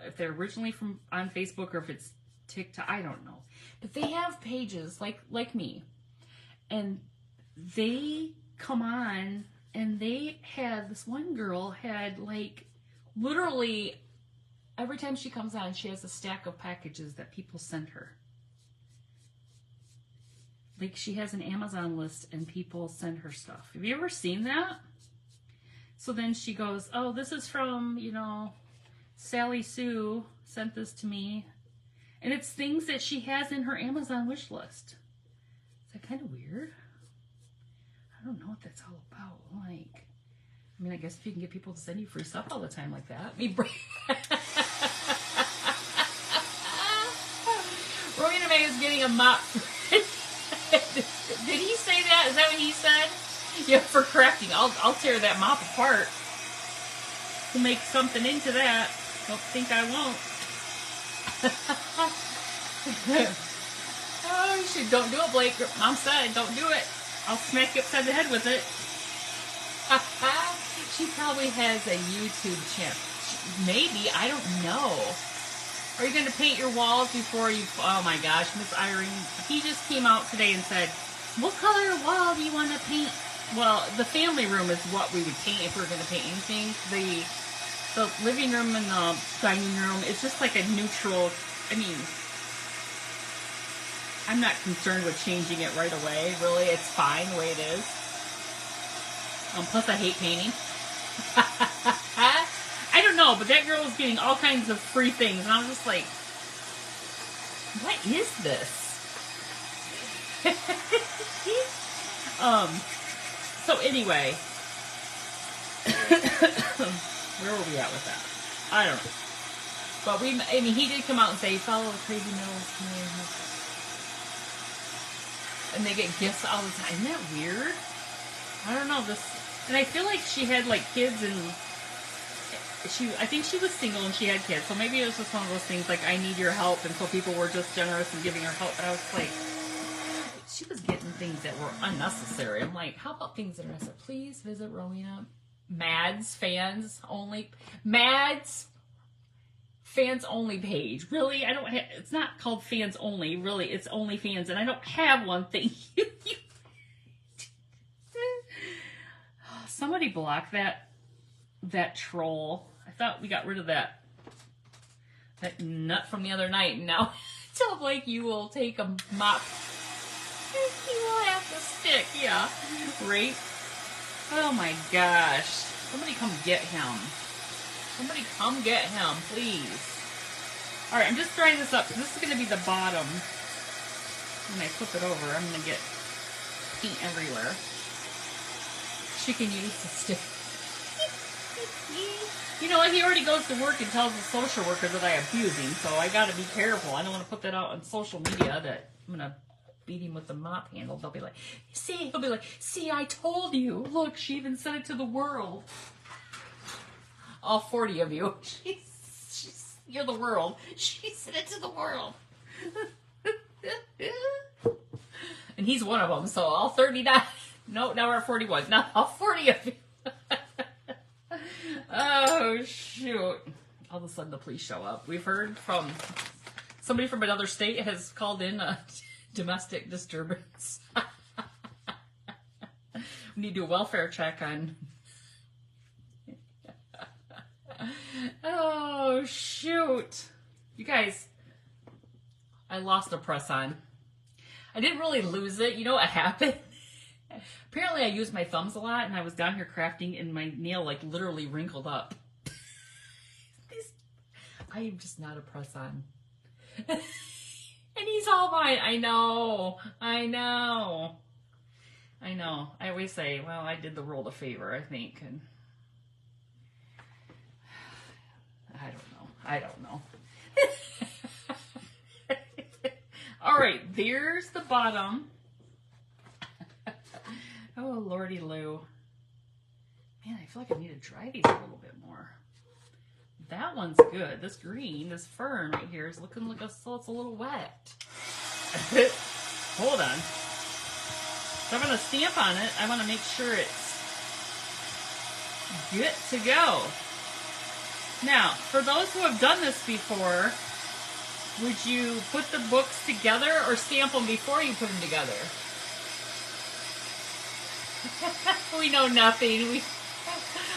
if they're originally on Facebook or if it's TikTok, I don't know. But they have pages like me. And they come on and this one girl had like literally every time she comes on, she has a stack of packages that people send her. Like she has an Amazon list and people send her stuff. Have you ever seen that? So then she goes, oh, this is from, you know, Sally Sue sent this to me. And it's things that she has in her Amazon wish list. Is that kind of weird? I don't know what that's all about. Like, I mean, I guess if you can get people to send you free stuff all the time like that. Rowena May is getting a mop. Did he say that? Is that what he said? Yeah, for crafting. I'll tear that mop apart. We'll make something into that. Don't think I won't. Oh, shoot, don't do it, Blake. Mom said, don't do it. I'll smack you upside the head with it. She probably has a YouTube channel. Maybe, I don't know. Are you going to paint your walls before you... Oh my gosh, Miss Irene. He just came out today and said, what color wall do you want to paint? Well, the family room is what we would paint if we were going to paint anything. The living room and the dining room, it's just like a neutral... I mean, I'm not concerned with changing it right away. Really, it's fine the way it is. Plus, I hate painting. I don't know, but that girl was getting all kinds of free things, and I was just like, what is this? So anyway, where were we at with that? I don't know. But I mean, he did come out and say, follow the crazy mills. And they get gifts all the time. Isn't that weird? I don't know. And I feel like she had like kids and I think she was single and she had kids. So maybe it was just one of those things like, I need your help. And so people were just generous in giving her help. But I was like, she was getting things that were unnecessary. I'm like, how about things that are necessary? Please visit Rowena. Mads fans only. Mads fans only page. Really? I don't have, it's not called fans only. Really, it's only fans. And I don't have one. Thank you. Somebody block that troll. I thought we got rid of that nut from the other night. And now tell Blake you will take a mop. He will have to stick. Yeah. Right? Oh my gosh. Somebody come get him. Somebody come get him, please. Alright, I'm just drying this up. This is going to be the bottom. When I flip it over, I'm going to get paint everywhere. She can use the stick. You know what? He already goes to work and tells the social worker that I abuse him, so I got to be careful. I don't want to put that out on social media that I'm going to beat him with the mop handle. They'll be like, see? He'll be like, see, I told you. Look, she even said it to the world. All 40 of you. You're the world. She said it to the world. And he's one of them, so all 39. No, now we're at 41. Now all 40 of you. Oh, shoot. All of a sudden the police show up. We've heard from somebody from another state has called in a domestic disturbance. We need to do a welfare check on... Oh, shoot. You guys, I lost a press-on. I didn't really lose it. You know what happened? Apparently I used my thumbs a lot, and I was down here crafting, and my nail, like, literally wrinkled up. I am just not a press-on. And he's all mine. I know. I know. I know. I always say, well, I did the world a favor, I think, and... I don't know. All right, there's the bottom. Oh, Lordy Lou. Man, I feel like I need to dry these a little bit more. That one's good. This green, this fern right here is looking like it's a little wet. Hold on. So I'm going to stamp on it. I want to make sure it's good to go. Now, for those who have done this before, would you put the books together or stamp them before you put them together? We know nothing.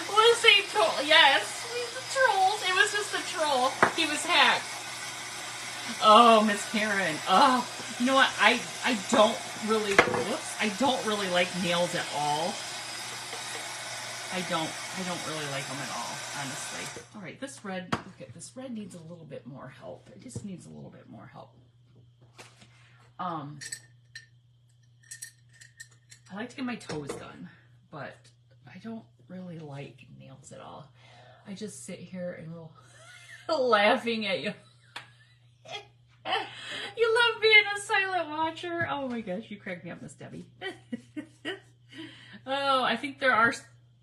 We'll say troll. Yes, the trolls. It was just a troll. He was hacked. Oh, Miss Karen. Oh, you know what? I don't really. Whoops. I don't really like nails at all. I don't really like them at all, honestly. All right, this red. Look at this red needs a little bit more help. It just needs a little bit more help. I like to get my toes done, but I don't really like nails at all. I just sit here and will laughing at you. You love being a silent watcher. Oh my gosh, you crack me up, Miss Debbie. Oh, I think there are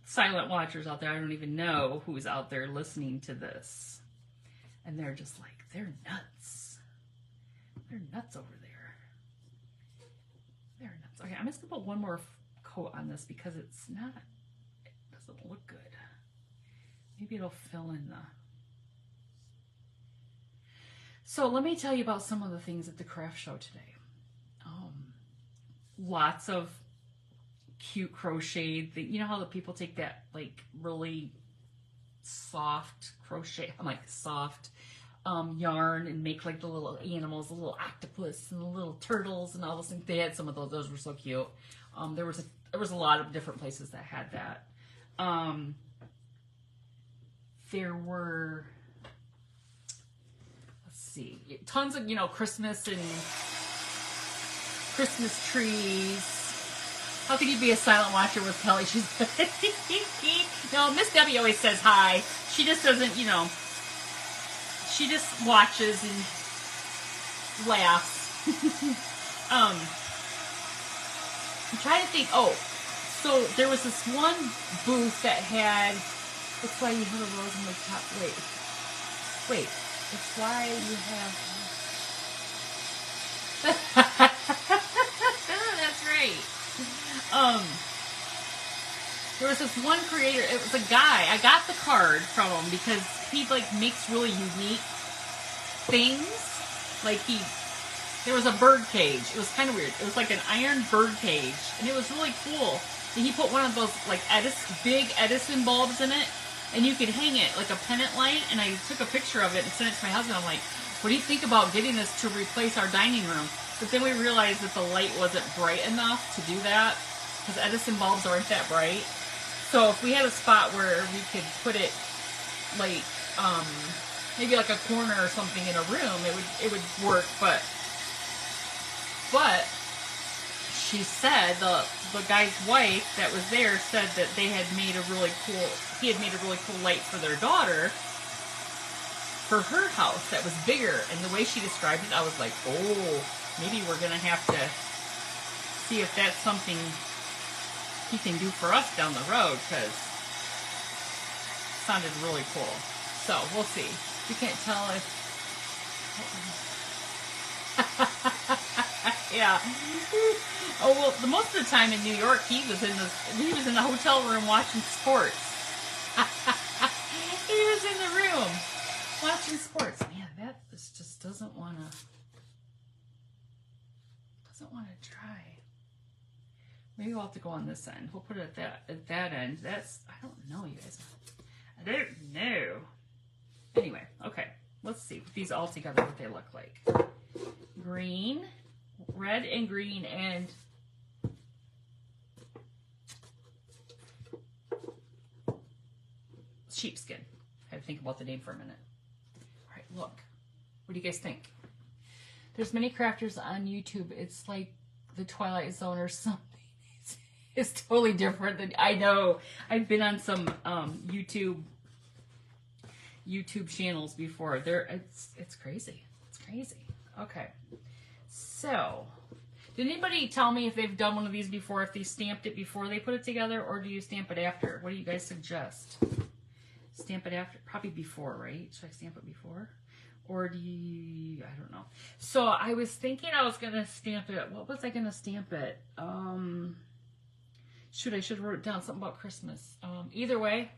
silent watchers out there. I don't even know who's out there listening to this. And they're just like, they're nuts. They're nuts over there. They're nuts. Okay, I'm just going to put one more coat on this because it doesn't look good. Maybe it'll fill in the... So let me tell you about some of the things at the craft show today. Lots of cute crocheted. You know how the people take that like really soft crochet, like soft yarn and make like the little animals, the little octopus and the little turtles and all those things. They had some of those. Those were so cute. There was a lot of different places that had that. There were, let's see, tons of, Christmas and Christmas trees. How can you be a silent watcher with Kelly? She's no, Miss Debbie always says hi. She just doesn't, she just watches and laughs. I'm trying to think. Oh, so there was this one booth that had. It's why you have a rose on the top. Wait. It's why you have. That's right. There was this one creator. It was a guy. I got the card from him because he like makes really unique things. Like there was a bird cage. It was kind of weird. It was like an iron bird cage, and it was really cool. And he put one of those like big Edison bulbs in it, and you could hang it like a pennant light. And I took a picture of it and sent it to my husband. I'm like, what do you think about getting this to replace our dining room? But then we realized that the light wasn't bright enough to do that because Edison bulbs aren't that bright. So if we had a spot where we could put it like maybe like a corner or something in a room, it would work. But she said the guy's wife that was there said that he had made a really cool light for their daughter for her house that was bigger. And the way she described it, I was like, oh, maybe we're gonna have to see if that's something he can do for us down the road, because it sounded really cool. So we'll see. You can't tell if yeah. Oh well, most of the time in New York, he was in the hotel room watching sports. He was in the room watching sports. Man, that just doesn't want to try. Maybe we'll have to go on this end. We'll put it at that end. I don't know, you guys. I don't know. Anyway, okay. Let's see these all together, what they look like. Green, red and green, and sheepskin. I had to think about the name for a minute. All right, look. What do you guys think? There's many crafters on YouTube. It's like the Twilight Zone or something. It's totally different than I know. I've been on some YouTube channels before. It's crazy. It's crazy. Okay. So, Did anybody tell me if they've done one of these before, if they stamped it before they put it together, or do you stamp it after? What do you guys suggest? Stamp it after? Probably before, right? Should I stamp it before? Or do you, I don't know. So I was thinking I was going to stamp it. What was I going to stamp it? Shoot, I should have wrote it down. Something about Christmas. Either way,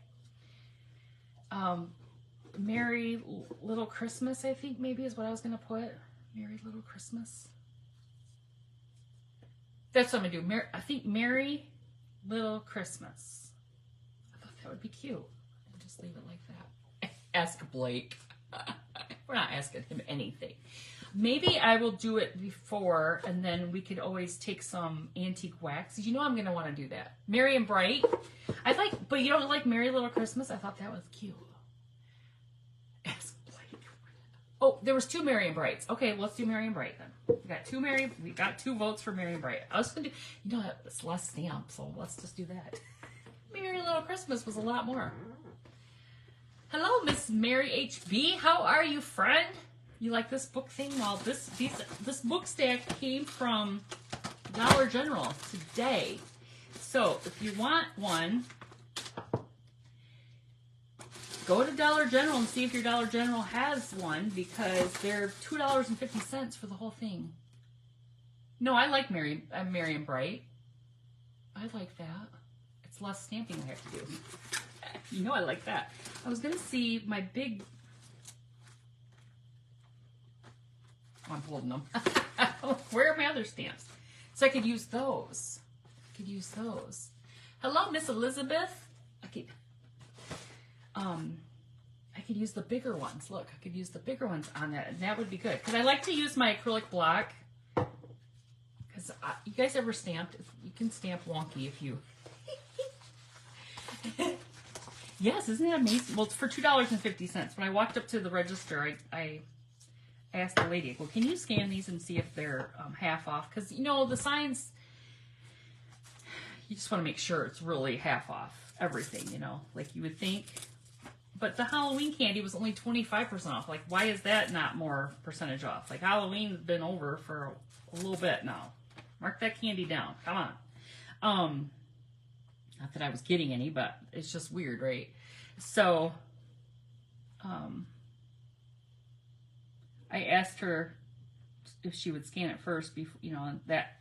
Merry Little Christmas, I think maybe is what I was going to put. Merry Little Christmas. That's what I'm going to do. I think Merry Little Christmas. I thought that would be cute. And just leave it like that. Ask Blake. We're not asking him anything. Maybe I will do it before, and then we could always take some antique wax. You know I'm going to want to do that. Merry and Bright. But you don't like Merry Little Christmas? I thought that was cute. Ask Blake. Oh, there was 2 Merry and Brights. Okay, let's do Merry and Bright then. We got 2 votes for Merry and Bright. I was going to do, you know, it's less stamp, so let's just do that. Merry Little Christmas was a lot more. Hello, Miss Mary HB. How are you, friend? You like this book thing? Well, this book stack came from Dollar General today. So if you want one, go to Dollar General and see if your Dollar General has one, because they're $2.50 for the whole thing. No, I like Merry and Bright. I like that. It's less stamping I have to do. You know I like that. I was going to see my big... Oh, I'm holding them. Where are my other stamps? So I could use those. Hello, Miss Elizabeth. I could use the bigger ones. Look, I could use the bigger ones on that, and that would be good. Because I like to use my acrylic block. Because you guys ever stamped? You can stamp wonky if you... Yes, isn't that amazing? Well, it's for $2.50. When I walked up to the register, I asked the lady, well, can you scan these and see if they're half off? Because, you know, the signs, you just want to make sure it's really half off everything, you know, like you would think. But the Halloween candy was only 25% off. Like, why is that not more percentage off? Like, Halloween's been over for a little bit now. Mark that candy down. Come on. Not that I was getting any, but it's just weird, right? So, I asked her if she would scan it first, before, you know, and that,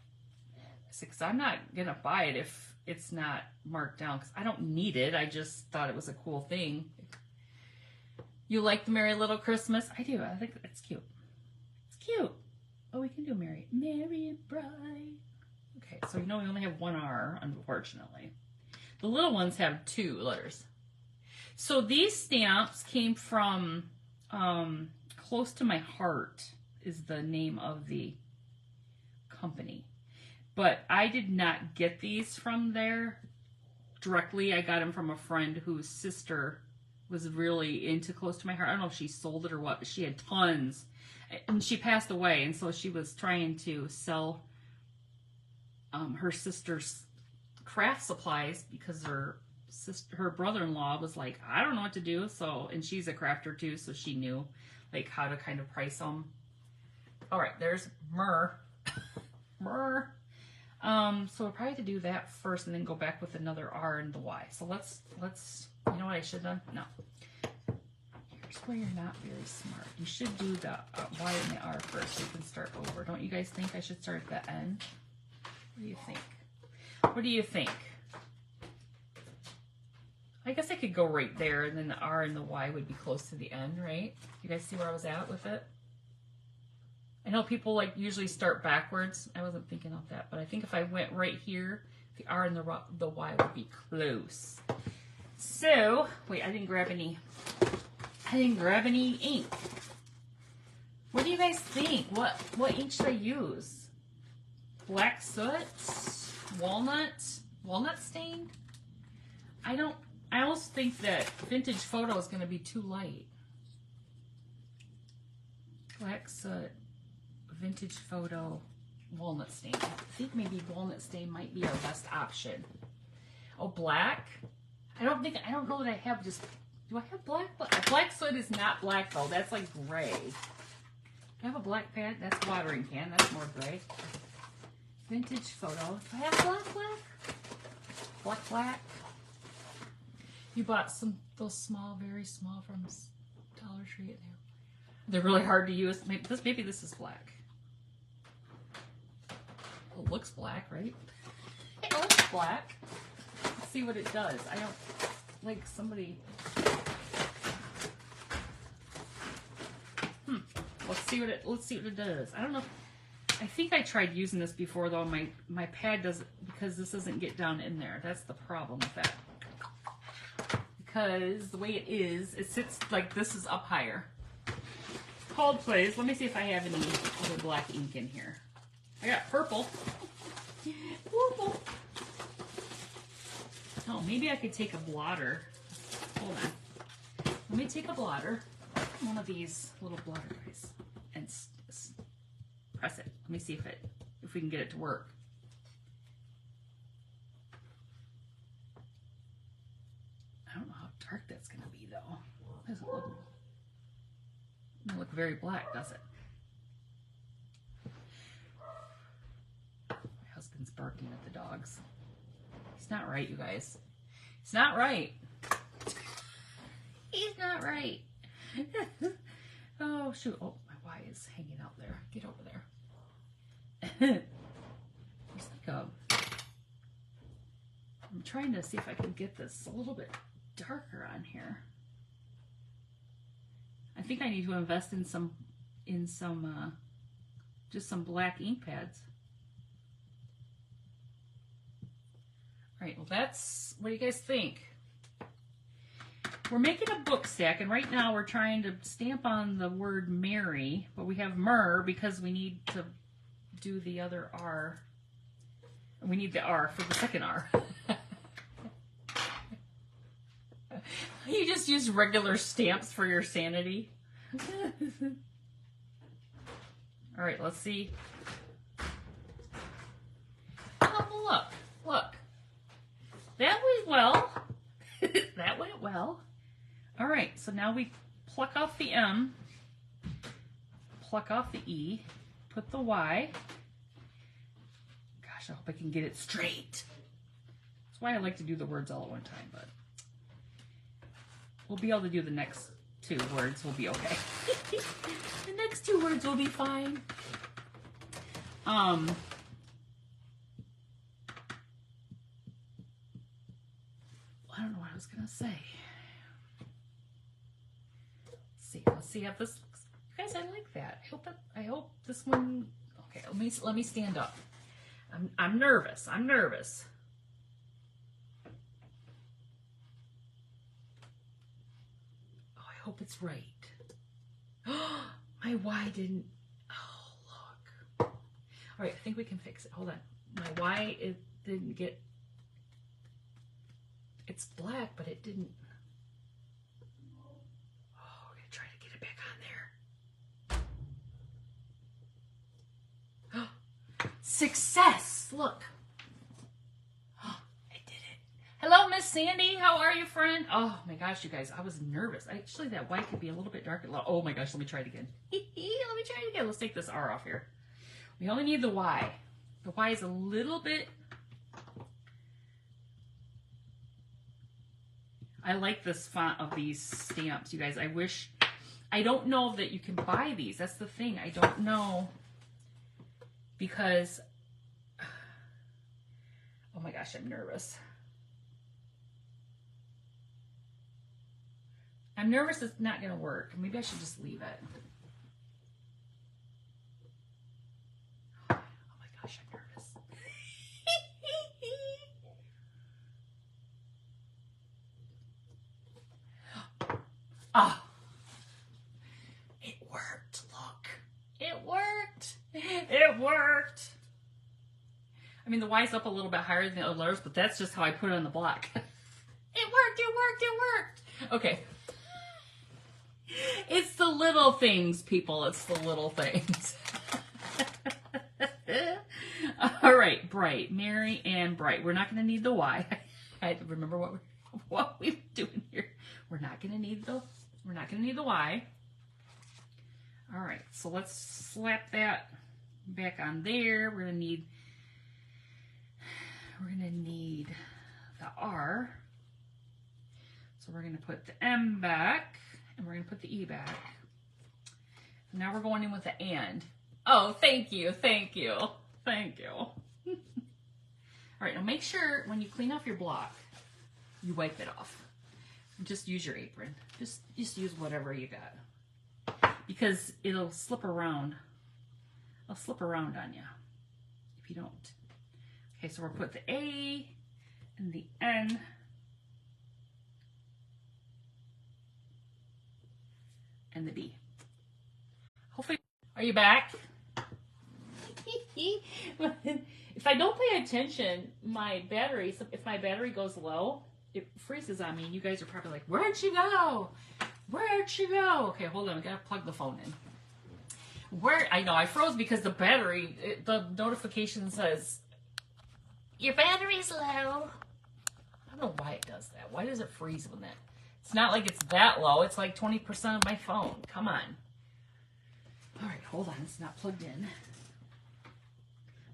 because I'm not going to buy it if it's not marked down, because I don't need it. I just thought it was a cool thing. You like the Merry Little Christmas? I do. I think it's cute. It's cute. Oh, we can do Merry and Bright. Okay, so you know we only have 1 R, unfortunately. The little ones have 2 letters. So these stamps came from Close to My Heart is the name of the company. But I did not get these from there directly. I got them from a friend whose sister was really into Close to My Heart. I don't know if she sold it or what, but she had tons. And she passed away, and so she was trying to sell her sister's craft supplies because her brother-in-law was like, I don't know what to do. So, and she's a crafter too, so she knew like how to kind of price them. All right, there's Myrrh. Myrrh. So we'll probably have to do that first and then go back with another R and the Y. So let's, you know what I should have done? No. Here's where you're not very smart. You should do the Y and the R first so you can start over. Don't you guys think I should start at the end? What do you think? What do you think? I guess I could go right there, and then the R and the Y would be close to the end, right? You guys see where I was at with it? I know people like usually start backwards. I wasn't thinking of that, but I think if I went right here, the R and the Y would be close. So, wait, I didn't grab any ink. What do you guys think? What ink should I use? Black soot? Walnut stain? I almost think that Vintage Photo is going to be too light. Black soot, Vintage Photo, walnut stain. I think maybe walnut stain might be our best option. Oh, black? I don't know that I have just, do I have black? Black soot is not black though, that's like gray. Do I have a black pad? That's watering can, that's more gray. Vintage photo. Do I have black? Black. You bought those small, very small from Dollar Tree. They're really hard to use. Maybe this is black. It looks black, right? It looks black. Let's see what it does. I don't like somebody. Let's see what it does. I don't know. I think I tried using this before though. My pad doesn't, because this doesn't get down in there. That's the problem with that. Because the way it is, it sits like this is up higher. Cold plays. Let me see if I have any other black ink in here. I got purple. Purple. Oh, maybe I could take a blotter. Hold on. Let me take a blotter. One of these little blotter guys. And press it. Let me see if we can get it to work. I don't know how dark that's going to be though. Doesn't look very black, does it? My husband's barking at the dogs. He's not right, you guys. He's not right. He's not right. Oh, shoot. Oh, my Y is hanging out there. Get over there. There's like a... I'm trying to see if I can get this a little bit darker on here. I think I need to invest in some just some black ink pads. All right, well that's, what do you guys think? We're making a book stack, and right now we're trying to stamp on the word Mary, but we have Myrrh because we need to do the other R. We need the R for the second R. You just use regular stamps for your sanity. All right, let's see. Oh, look. That went well. That went well. All right, so now we pluck off the M, pluck off the E, put the Y. Gosh, I hope I can get it straight. That's why I like to do the words all at one time, but we'll be able to do the next two words. We'll be okay. The next two words will be fine. I don't know what I was gonna say. Let's see how this looks. You guys, I like that. I hope this one. Okay, let me stand up. I'm nervous. I'm nervous. Oh, I hope it's right. My Y didn't. Oh, look. All right, I think we can fix it. Hold on. My Y, it didn't get. It's black, but it didn't. Oh, we're gonna try to get it back on there. Success! Look. I did it. Hello, Miss Sandy. How are you, friend? Oh my gosh, you guys, I was nervous. Actually, that white could be a little bit darker. Oh my gosh, let me try it again. Let me try it again. Let's take this R off here. We only need the Y. The Y is a little bit... I like this font of these stamps, you guys. I don't know that you can buy these. That's the thing. I don't know. Because, oh my gosh, I'm nervous. I'm nervous it's not going to work. Maybe I should just leave it. Oh my gosh, I'm nervous. Ah, it worked. Look, it worked. It worked. I mean, the Y's up a little bit higher than the other letters, but that's just how I put it on the block. It worked. It worked. It worked. Okay. It's the little things, people. It's the little things. All right, Bright, Mary, and Bright. We're not going to need the Y. I had to remember what we were doing here. We're not going to need the Y. All right, so let's slap that back on there. We're going to need the R. So we're going to put the M back, and we're going to put the E back. Now we're going in with the and. Oh, thank you, thank you, thank you. All right, now make sure when you clean off your block, you wipe it off. Just use your apron. Just use whatever you got. Because it'll slip around. It'll slip around on you if you don't. Okay, so we'll put the A and the N. And the D. Hopefully, are you back? If I don't pay attention, my battery, if my battery goes low, it freezes on me, and you guys are probably like, where'd she go? Where'd she go? Okay, hold on, I gotta plug the phone in. I know, I froze because the battery, the notification says, your battery's low. I don't know why it does that. Why does it freeze when that? It's not like it's that low. It's like 20% of my phone. Come on. All right, hold on. It's not plugged in.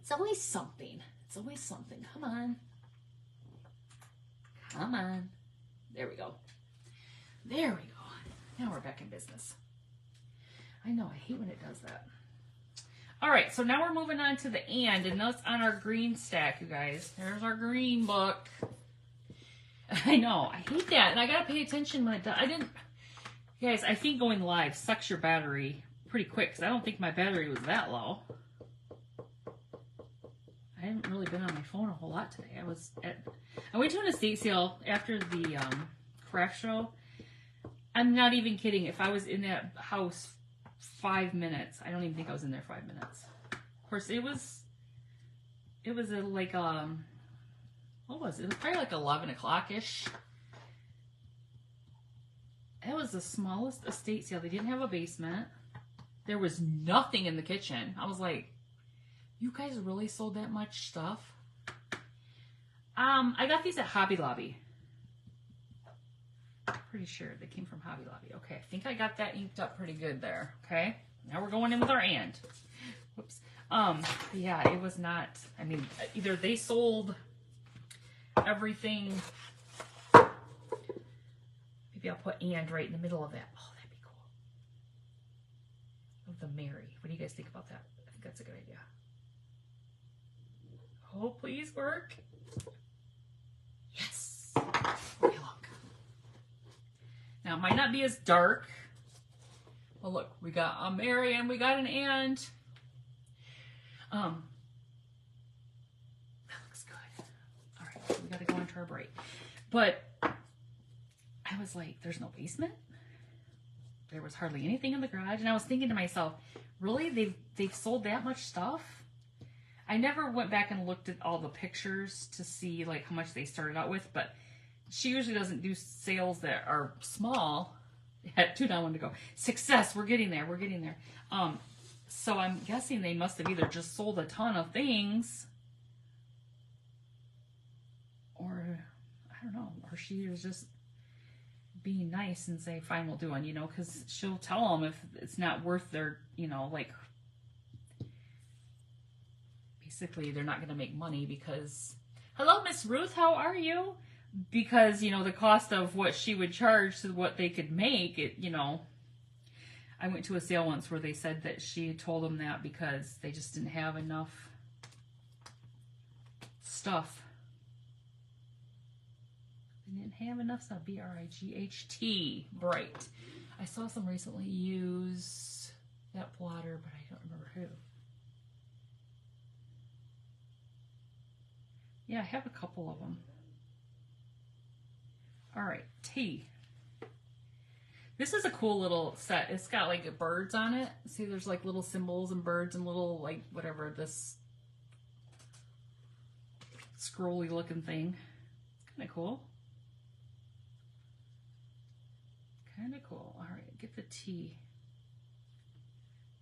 It's always something. It's always something. Come on. Come on. There we go. There we go. Now we're back in business. I know. I hate when it does that. All right, so now we're moving on to the and that's on our green stack, you guys. There's our green book. I know, I hate that, and I gotta pay attention when it does. Guys, I think going live sucks your battery pretty quick, because I don't think my battery was that low. I haven't really been on my phone a whole lot today. I went to an estate sale after the craft show. I'm not even kidding. If I was in that house 5 minutes, I don't even think I was in there 5 minutes. Of course, it was like what was it? It was probably like 11 o'clock-ish. It was the smallest estate sale. They didn't have a basement. There was nothing in the kitchen. I was like, you guys really sold that much stuff? I got these at Hobby Lobby. Pretty sure they came from Hobby Lobby. Okay, I think I got that inked up pretty good there. Okay, now we're going in with our and. Whoops. Yeah, it was not, I mean, either they sold everything. Maybe I'll put and right in the middle of that. Oh, that'd be cool. Of the Mary. What do you guys think about that? I think that's a good idea. Oh, please work. Yes. Okay, look. Now, it might not be as dark. Well, look, we got a Mary and we got an and. That looks good. All right, we got to go into our break. But I was like, there's no basement. There was hardly anything in the garage. And I was thinking to myself, really? They've sold that much stuff? I never went back and looked at all the pictures to see like how much they started out with, but she usually doesn't do sales that are small. Had 2 down, 1 to go. Success. We're getting there. We're getting there. So I'm guessing they must have either just sold a ton of things, or I don't know, or she was just being nice and say, fine, we'll do one, you know, because she'll tell them if it's not worth their, you know, like, basically they're not going to make money because, hello, Miss Ruth, how are you? Because, you know, the cost of what she would charge to what they could make, it, you know, I went to a sale once where they said that she had told them that because they just didn't have enough stuff. They didn't have enough stuff. B-R-I-G-H-T. Bright. I saw some recently use that blotter, but I don't remember who. Yeah, I have a couple of them. All right, T. This is a cool little set. It's got like birds on it. See, there's like little symbols and birds and little like whatever this scrolly looking thing. Kind of cool. Kind of cool. All right, get the T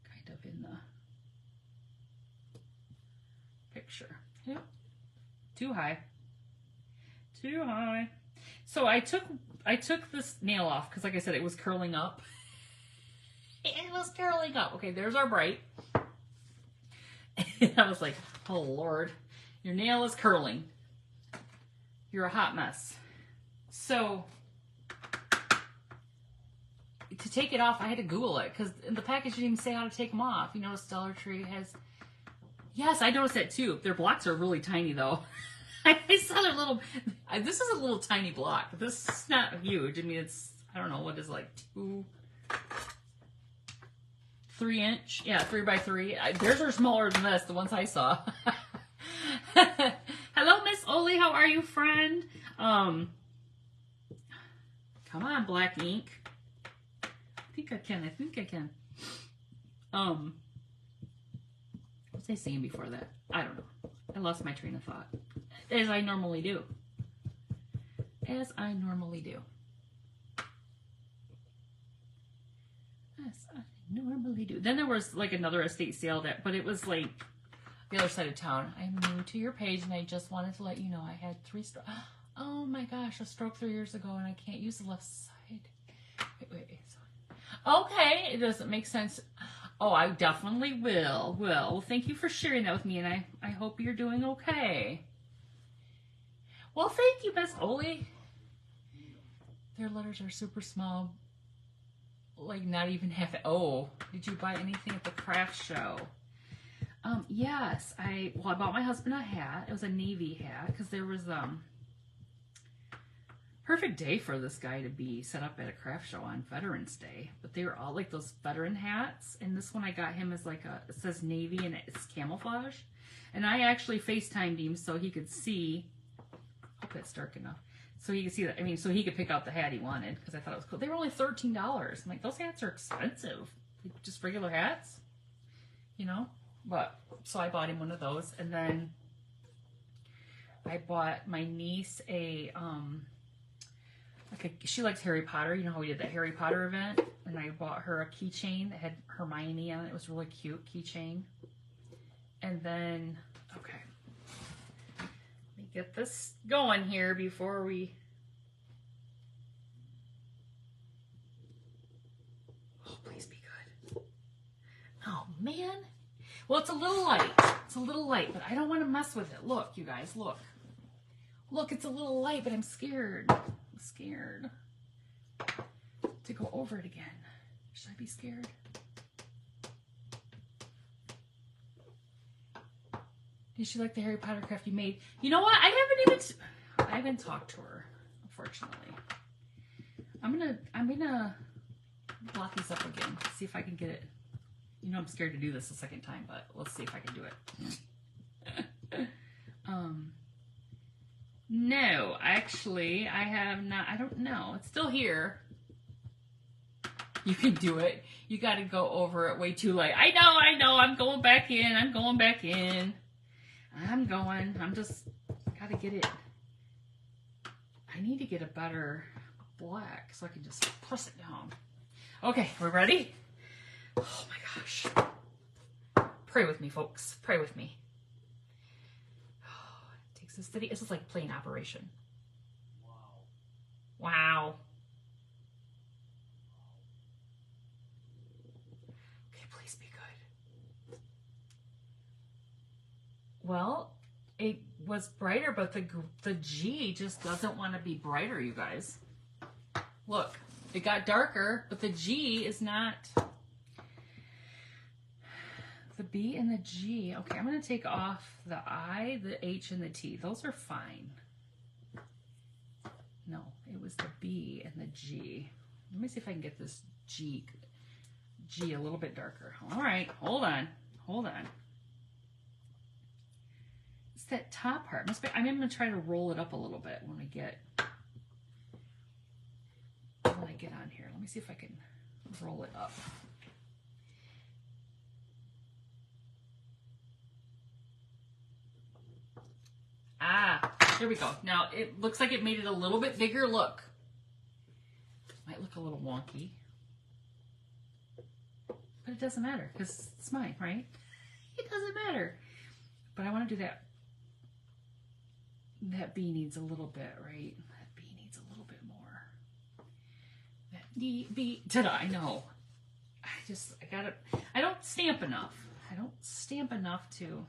kind of in the picture. Yep. Too high. Too high. So I took this nail off because, like I said, it was curling up. It was curling up. Okay, there's our bright. And I was like, oh, Lord, your nail is curling. You're a hot mess. So to take it off, I had to Google it because in the package didn't even say how to take them off. You notice Dollar Tree has. Yes, I noticed that too. Their blocks are really tiny though. I saw their little. This is a little tiny block. This is not huge. I mean, it's, I don't know what is like 3 inch. Yeah, 3 by 3. Theirs are smaller than this. The ones I saw. Hello, Miss Oli. How are you, friend? Come on, black ink. I think I can. What was I saying before that? I don't know. I lost my train of thought. As I normally do. As I normally do. Then there was like another estate sale but it was like the other side of town. I'm new to your page and I just wanted to let you know I had 3 strokes. Oh my gosh, a stroke 3 years ago and I can't use the left side. Wait. Okay, it doesn't make sense. Oh, I definitely will. Well, thank you for sharing that with me, and I hope you're doing okay. Well, thank you, Miss Oli. Their letters are super small, like not even half. Oh, did you buy anything at the craft show? Yes, I bought my husband a hat. It was a navy hat because there was perfect day for this guy to be set up at a craft show on Veterans Day. But they were all like those veteran hats. And this one I got him as like it says Navy and it's camouflage. And I actually FaceTimed him so he could see. Hope it's dark enough. So he could see that. I mean, so he could pick out the hat he wanted because I thought it was cool. They were only $13. I'm like, those hats are expensive. Like, just regular hats, you know? But so I bought him one of those. And then I bought my niece she likes Harry Potter. You know how we did that Harry Potter event? And I bought her a keychain that had Hermione on it. It was a really cute keychain. And then, okay. Let me get this going here before we... Oh, please be good. Oh, man. Well, it's a little light. It's a little light, but I don't want to mess with it. Look, you guys, look. Look, it's a little light, but I'm scared. Scared to go over it again. Should I be scared? Did she like the Harry Potter craft you made? You know what? I haven't talked to her, unfortunately. I'm gonna block these up again. See if I can get it. You know I'm scared to do this a second time, but let's see if I can do it. No, actually, I have not. I don't know. It's still here. You can do it. You got to go over it way too late. I know. I'm going back in. I'm just got to get it. I need to get a better black so I can just press it down. Okay, we're ready? Oh my gosh. Pray with me, folks. Pray with me. This city, this is like plane operation. Wow. Okay, please be good. Well, it was brighter, but the G just doesn't want to be brighter, you guys. Look, it got darker, but the G is not. The B and the G. Okay, I'm going to take off the I, the H, and the T. Those are fine. No, it was the B and the G. Let me see if I can get this G a little bit darker. All right, hold on. It's that top part. I'm going to try to roll it up a little bit when I get on here. Let me see if I can roll it up. Here we go. Now, it looks like it made it a little bit bigger. Look. Might look a little wonky. But it doesn't matter because it's mine, right? It doesn't matter. But I want to do that. That B needs a little bit, right? That B needs a little bit more. That D, B, ta-da, I know. I don't stamp enough. I don't stamp enough to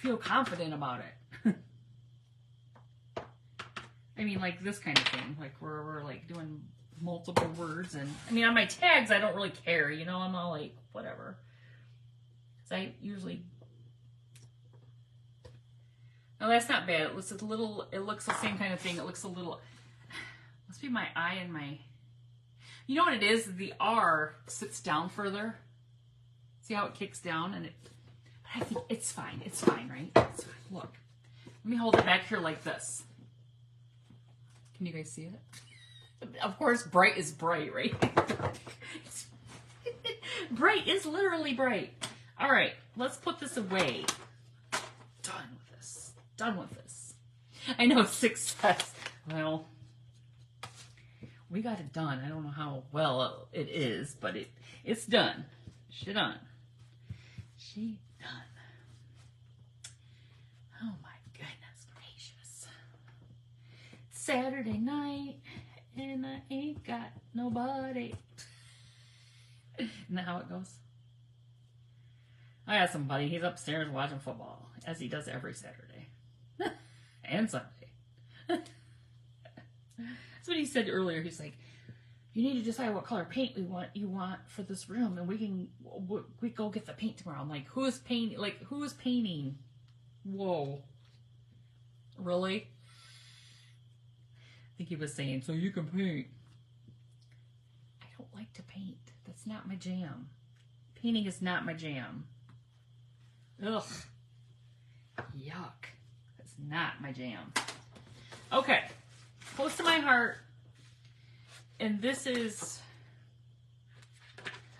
feel confident about it. I mean, like this kind of thing, like we're like doing multiple words, and I mean on my tags I don't really care, you know, I'm all like whatever. So I usually, no, that's not bad. It looks a little, it looks the same kind of thing. It looks a little, must be my eye and my, you know what it is? The R sits down further. See how it kicks down, and it, but I think it's fine. It's fine, right? It's fine. Look, let me hold it back here like this. Can you guys see it? Of course, bright is bright, right? Bright is literally bright. All right, let's put this away. Done with this. Done with this. I know success. Well, we got it done. I don't know how well it is, but it's done. She done. She done. Oh my goodness gracious. Saturday night and I ain't got nobody. Isn't that how it goes? I got somebody. He's upstairs watching football, as he does every Saturday and Sunday. That's what he said earlier. He's like, "You need to decide what color paint you want for this room, and we go get the paint tomorrow." I'm like, "Who's painting? Like, who's painting?" Whoa, really? I think he was saying, "So you can paint." I don't like to paint. That's not my jam. Painting is not my jam. Ugh. Yuck. That's not my jam. Okay. Close to my heart. And this is,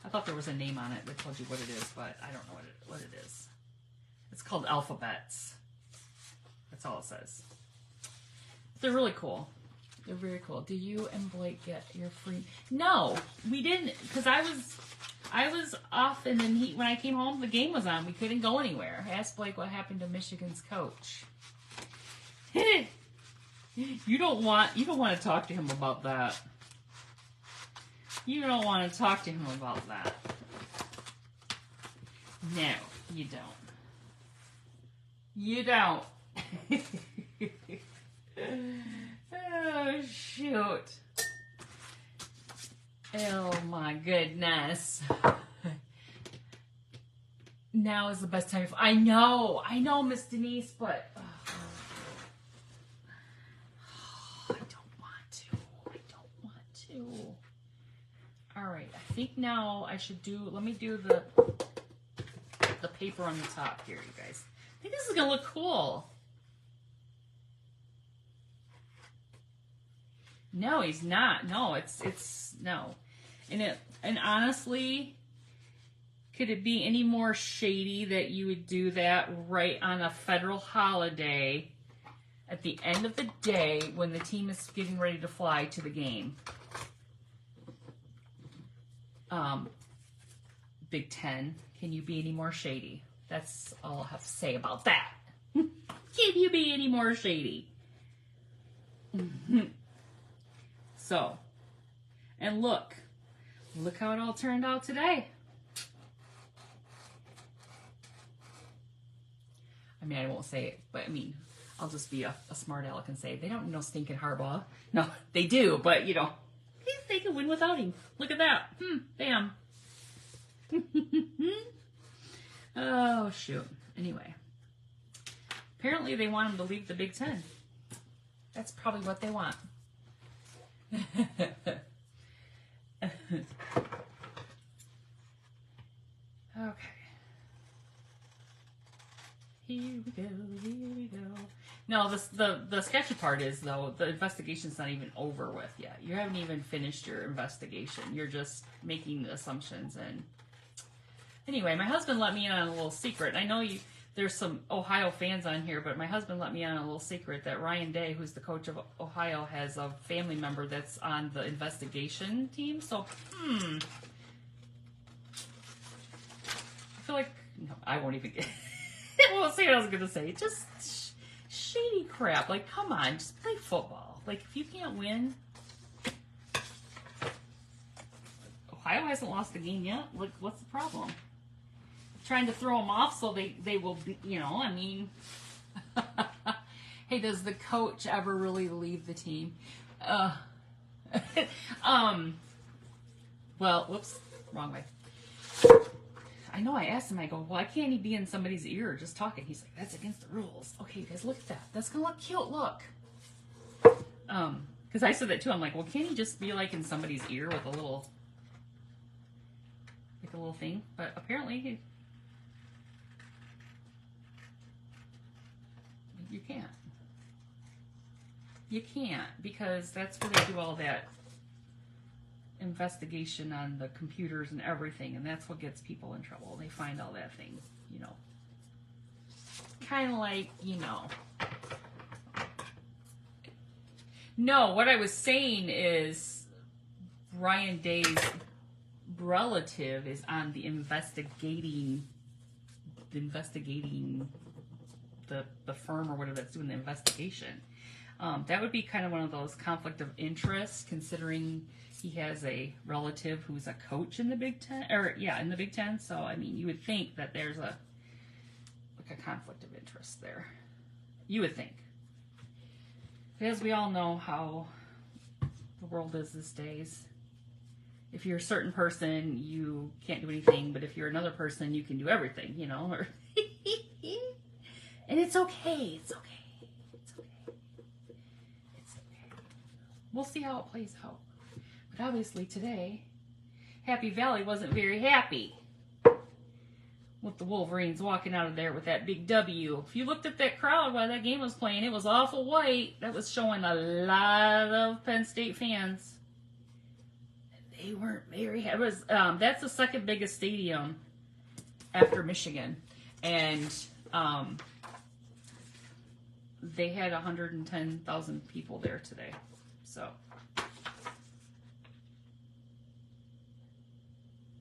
I thought there was a name on it that told you what it is, but I don't know what it is. It's called Alphabets. That's all it says. They're really cool. They're very cool. Do you and Blake get your free? No, we didn't, because I was off, and then when I came home, the game was on. We couldn't go anywhere. I asked Blake what happened to Michigan's coach. You don't want to talk to him about that. You don't want to talk to him about that. No, you don't. You don't. Oh, shoot. Oh, my goodness. Now is the best time. I know, Miss Denise, but I don't want to. All right, I think now I should let me do the paper on the top here, you guys. I think this is going to look cool. No, he's not. No, it's no. And honestly, could it be any more shady that you would do that right on a federal holiday at the end of the day when the team is getting ready to fly to the game? Big Ten, can you be any more shady? That's all I'll have to say about that. Can you be any more shady? So, and look how it all turned out today. I mean, I won't say it, but I mean, I'll just be a smart aleck and say, they don't know stinking Harbaugh. No, they do, but you know, they can win without him. Look at that. Bam. Oh, shoot. Anyway, apparently they want him to leave the Big Ten. That's probably what they want. Okay. Here we go. No, the sketchy part is, though, the investigation's not even over with yet. You haven't even finished your investigation. You're just making assumptions. And anyway, my husband let me in on a little secret. I know there's some Ohio fans on here, but my husband let me in on a little secret that Ryan Day, who's the coach of Ohio, has a family member that's on the investigation team. So, I feel like, no, I won't even get I won't say what I was going to say. Just shady crap. Like, come on, just play football. Like, if you can't win, Ohio hasn't lost the game yet. Like, what's the problem? trying to throw them off so they will be, you know, I mean. Hey, does the coach ever really leave the team? Well, whoops, wrong way. I know I asked him, I go, why can't he be in somebody's ear just talking? He's like, that's against the rules. Okay, you guys, look at that. That's gonna look cute, look. Because I said that too. I'm like, well, can't he just be like in somebody's ear with a little, like a little thing? But apparently you can't. You can't, because that's where they do all that investigation on the computers and everything, and that's what gets people in trouble. They find all that thing, you know. Kind of like, you know. No, what I was saying is Ryan Day's relative is on the investigating the firm or whatever that's doing the investigation. That would be kind of one of those conflict of interest, considering he has a relative who's a coach in the Big Ten, or yeah, in the Big Ten. So I mean, you would think that there's a conflict of interest there. You would think, because we all know how the world is these days. If you're a certain person, you can't do anything, but if you're another person, you can do everything. You know, or and it's okay. It's okay. We'll see how it plays out. But obviously today, Happy Valley wasn't very happy with the Wolverines walking out of there with that big W. If you looked at that crowd while that game was playing, it was awful white. That was showing a lot of Penn State fans. They weren't very happy. It was, that's the second biggest stadium after Michigan. And they had 110,000 people there today. So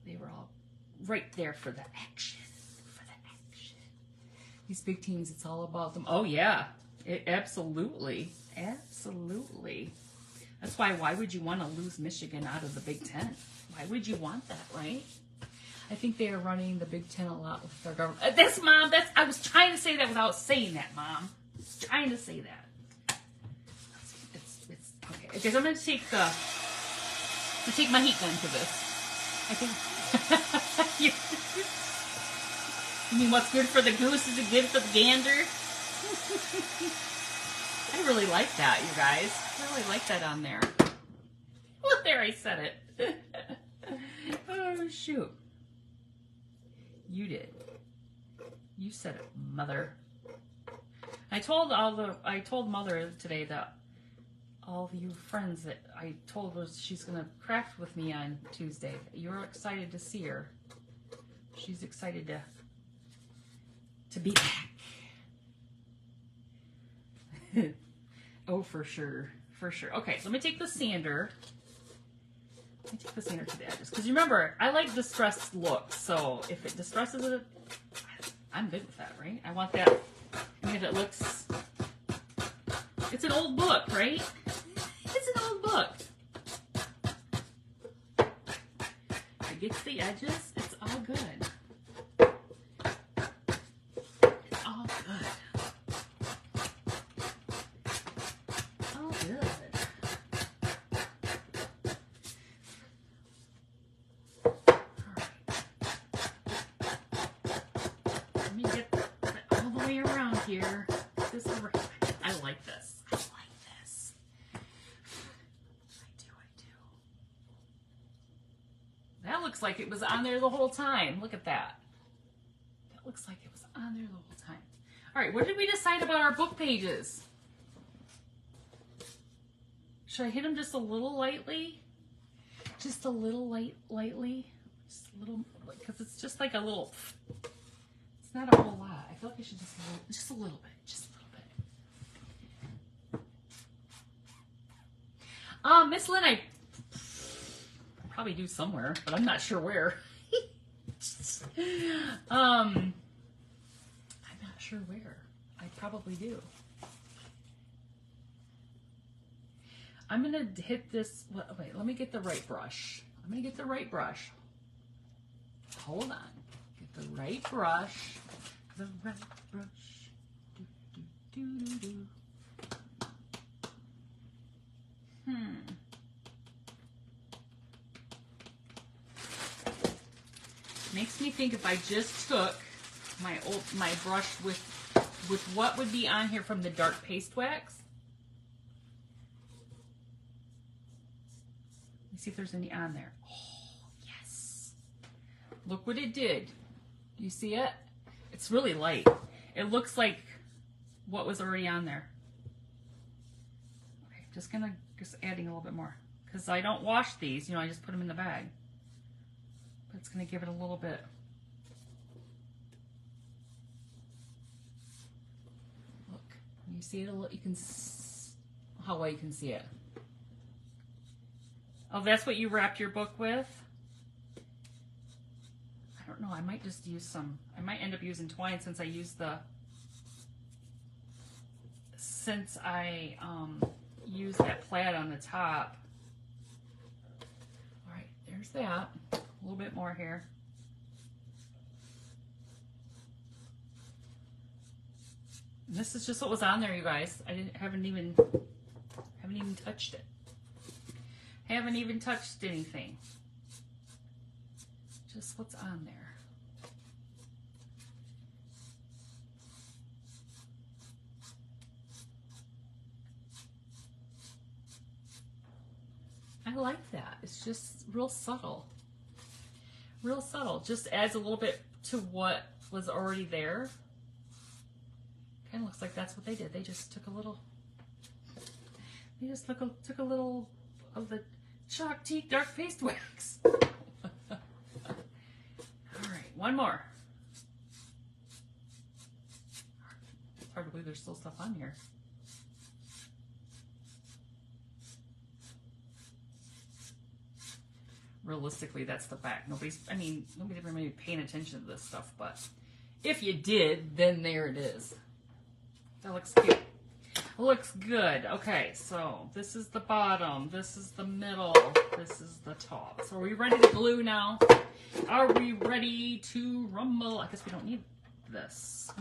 they were all right there for the action. These big teams, it's all about them. Oh yeah, absolutely. That's why would you want to lose Michigan out of the Big Ten? Why would you want that, right? I think they are running the Big Ten a lot with their government. That's Mom. I was trying to say that without saying that, Mom. I was trying to say that. Okay, because I'm gonna take my heat gun to this. I think. You mean what's good for the goose isn't good for the gander? I really like that, you guys. I really like that on there. Well, there, I said it. Oh shoot! You did. You said it, Mother. I told Mother today that all of you friends that I told was she's going to craft with me on Tuesday. You're excited to see her. She's excited to be back. Oh, for sure. For sure. Okay, so let me take the sander. Let me take the sander to the edges. Because remember, I like distressed looks. So if it distresses it, I'm good with that, right? I want that. I mean, if it looks... It's an old book, right? It's an old book. If it gets the edges, it's all good. It's all good. All good. Alright. Let me get that all the way around here. This over. I like this. That looks like it was on there the whole time. Look at that. That looks like it was on there the whole time. All right, what did we decide about our book pages? Should I hit them just a little lightly? Just a little lightly? Just a little, because it's just like a little, it's not a whole lot. I feel like I should just a little bit. Miss Lynn, I probably do somewhere, but I'm not sure where. I'm not sure where. I probably do. I'm gonna hit this. Wait, let me get the right brush. I'm gonna get the right brush. Hold on. Get the right brush. The right brush. Do, do, do, do, do. Makes me think if I just took my brush with what would be on here from the dark paste wax. Let me see if there's any on there. Oh, yes. Look what it did. You see it? It's really light. It looks like what was already on there. Okay, just adding a little bit more. Because I don't wash these, you know, I just put them in the bag. But it's going to give it a little bit. Look, you see it a little, you can, how well you can see it. Oh, that's what you wrapped your book with? I don't know, I might just use some, I might end up using twine since I used the, used that plaid on the top. All right, there's that. A little bit more here. And this is just what was on there, you guys. I haven't even touched it. Haven't even touched anything. Just what's on there. I like that. It's just real subtle. Real subtle. Just adds a little bit to what was already there. Kind of looks like that's what they did. They just took a little, took a little of the Chalk Teak Dark Paste Wax. All right, one more. It's hard to believe there's still stuff on here. Realistically, that's the back. Nobody's really paying attention to this stuff, but if you did, then there it is. That looks cute. Looks good. Okay, so this is the bottom, this is the middle, this is the top. So are we ready to glue now? Are we ready to rumble? I guess we don't need this.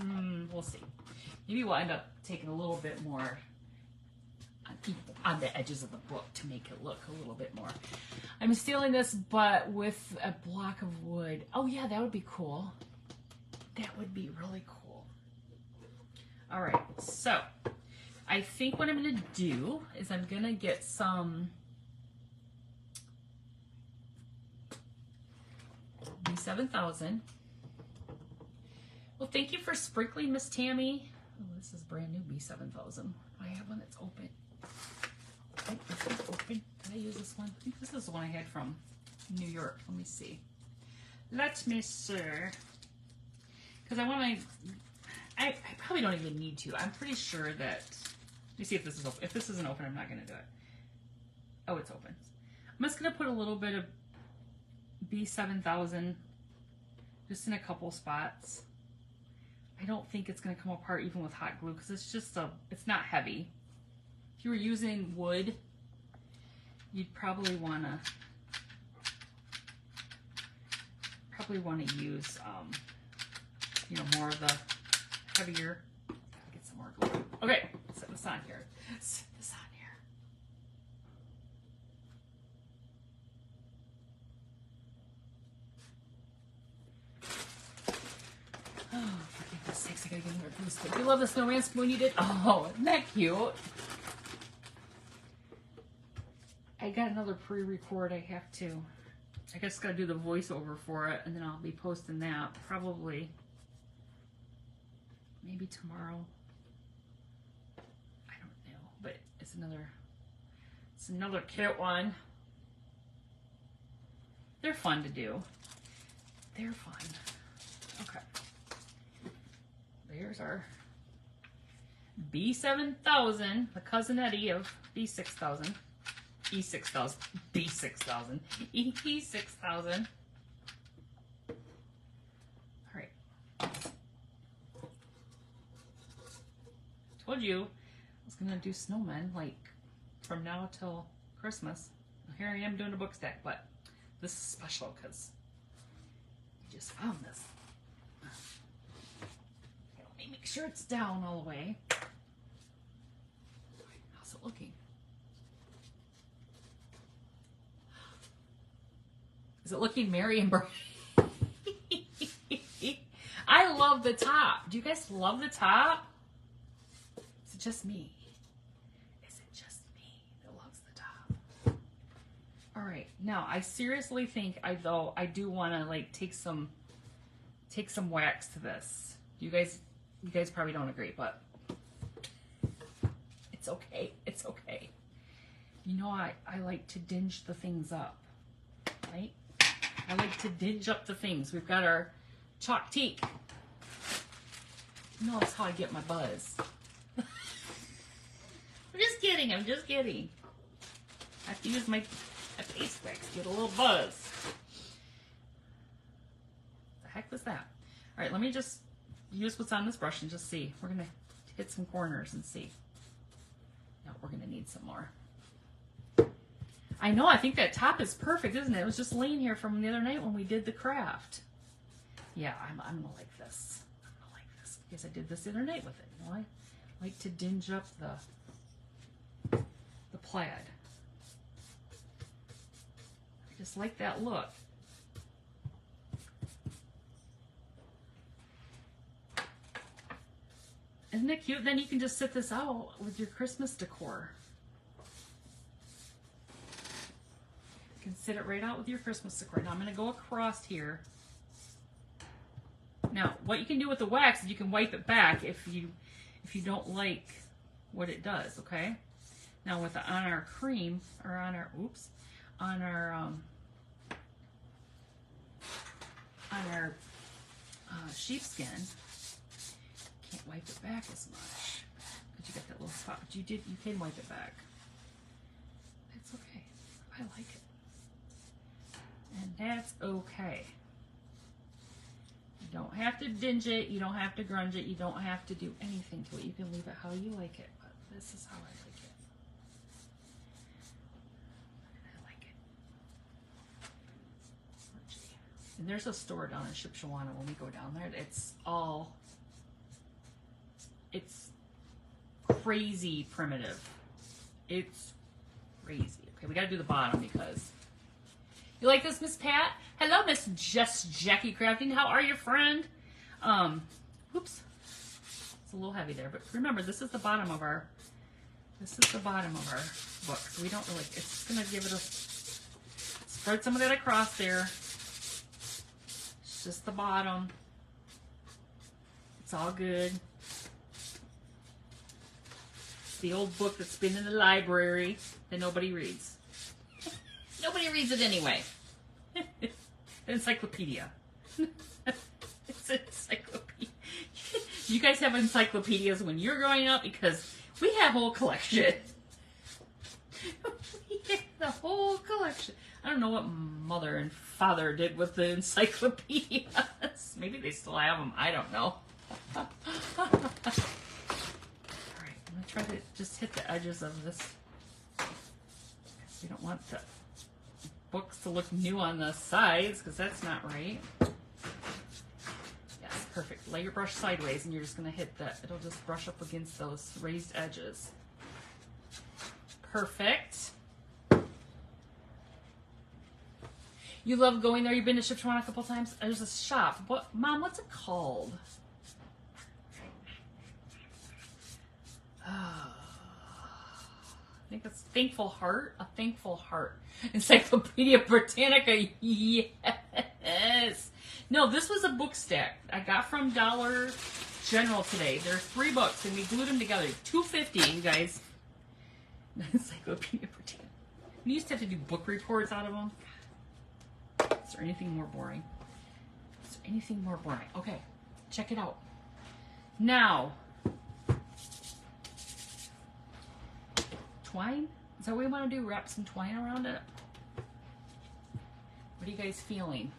We'll see. Maybe we'll end up taking a little bit more on the edges of the book to make it look a little bit more. I'm stealing this, but with a block of wood. Oh yeah, that would be cool. That would be really cool. All right, so I think what I'm going to do is I'm going to get some B7000. Well, thank you for sprinkling, Miss Tammy. Oh, this is brand new B7000. I have one that's open. Oh, this one's open. Did I use this one? I think this is the one I had from New York. Let me see. Let me see. Because I want to... I probably don't even need to. I'm pretty sure that... Let me see if this is open. If this isn't open, I'm not going to do it. Oh, it's open. I'm just going to put a little bit of B7000 just in a couple spots. I don't think it's going to come apart even with hot glue because it's just it's not heavy. If you were using wood, you'd probably want to use, you know, more of the heavier. Gotta get some more glue. Okay, set this on here. Set this on here. Oh, for goodness sakes, I gotta get another glue stick. You love the snowman spoon you did? Oh, isn't that cute? I got another pre-record I guess gotta do the voiceover for it, and then I'll be posting that probably maybe tomorrow. I don't know, but it's another cute one. They're fun to do. They're fun. Okay. There's our B7000, the cousin Eddie of B6000. E6000, B6000, E6000. All right. Told you I was gonna do snowmen like from now till Christmas. Here I am doing a book stack, but this is special because I just found this. sure it's down all the way. How's it looking? Is it looking merry and bright? I love the top. Do you guys love the top? Is it just me? Is it just me that loves the top? All right, now I seriously think I do want to like take some wax to this. You guys probably don't agree, but it's okay. It's okay. You know, I like to dinge the things up, right? I like to dinge up the things. We've got our chalk teak. You know, that's how I get my buzz. I'm just kidding. I'm just kidding. I have to use my paste wax to get a little buzz. The heck was that? All right, let me just use what's on this brush and just see. We're going to hit some corners and see. No, we're going to need some more. I know, I think that top is perfect, isn't it? It was just laying here from the other night when we did the craft. Yeah, I'm going to like this. I'm going to like this because I did this the other night with it. You know, I like to dinge up the plaid. I just like that look. Isn't it cute? Then you can just sit this out with your Christmas decor. You can sit it right out with your Christmas decor. Now I'm going to go across here. Now, what you can do with the wax is you can wipe it back if you don't like what it does, okay? Now on our cream, or on our sheepskin, can't wipe it back as much because you got that little spot. But you can wipe it back. That's okay. I like it, and that's okay. You don't have to dinge it. You don't have to grunge it. You don't have to do anything to it. You can leave it how you like it. But this is how I like it. I like it. And there's a store down in Shipshewana when we go down there. It's crazy primitive. It's crazy. Okay, we got to do the bottom because. You like this, Miss Pat? Hello, Miss Jackie Crafting. How are you, friend? Oops. It's a little heavy there, but remember, this is the bottom of our book. So we don't really, it's just going to give it a, spread some of that across there. It's just the bottom. It's all good. It's the old book that's been in the library that nobody reads. Nobody reads it anyway. Encyclopedia. It's an encyclopedia. You guys have encyclopedias when you're growing up because we have a whole collection. We have the whole collection. I don't know what mother and father did with the encyclopedias. Maybe they still have them. I don't know. All right, I'm going to try to just hit the edges of this. We don't want the books to look new on the sides because that's not right. Yes, perfect. Lay your brush sideways and you're just going to hit that. It'll just brush up against those raised edges. Perfect. You love going there? You've been to Shipshewana a couple times? There's a shop. What, Mom, what's it called? I think it's Thankful Heart. A Thankful Heart. Encyclopedia Britannica. Yes. No, this was a book stack I got from Dollar General today. There are 3 books, and we glued them together. $2.50, you guys. Encyclopedia Britannica. We used to have to do book reports out of them. Is there anything more boring? Is there anything more boring? Okay, check it out. Now, twine? Is that what we want to do? Wrap some twine around it? What are you guys feeling?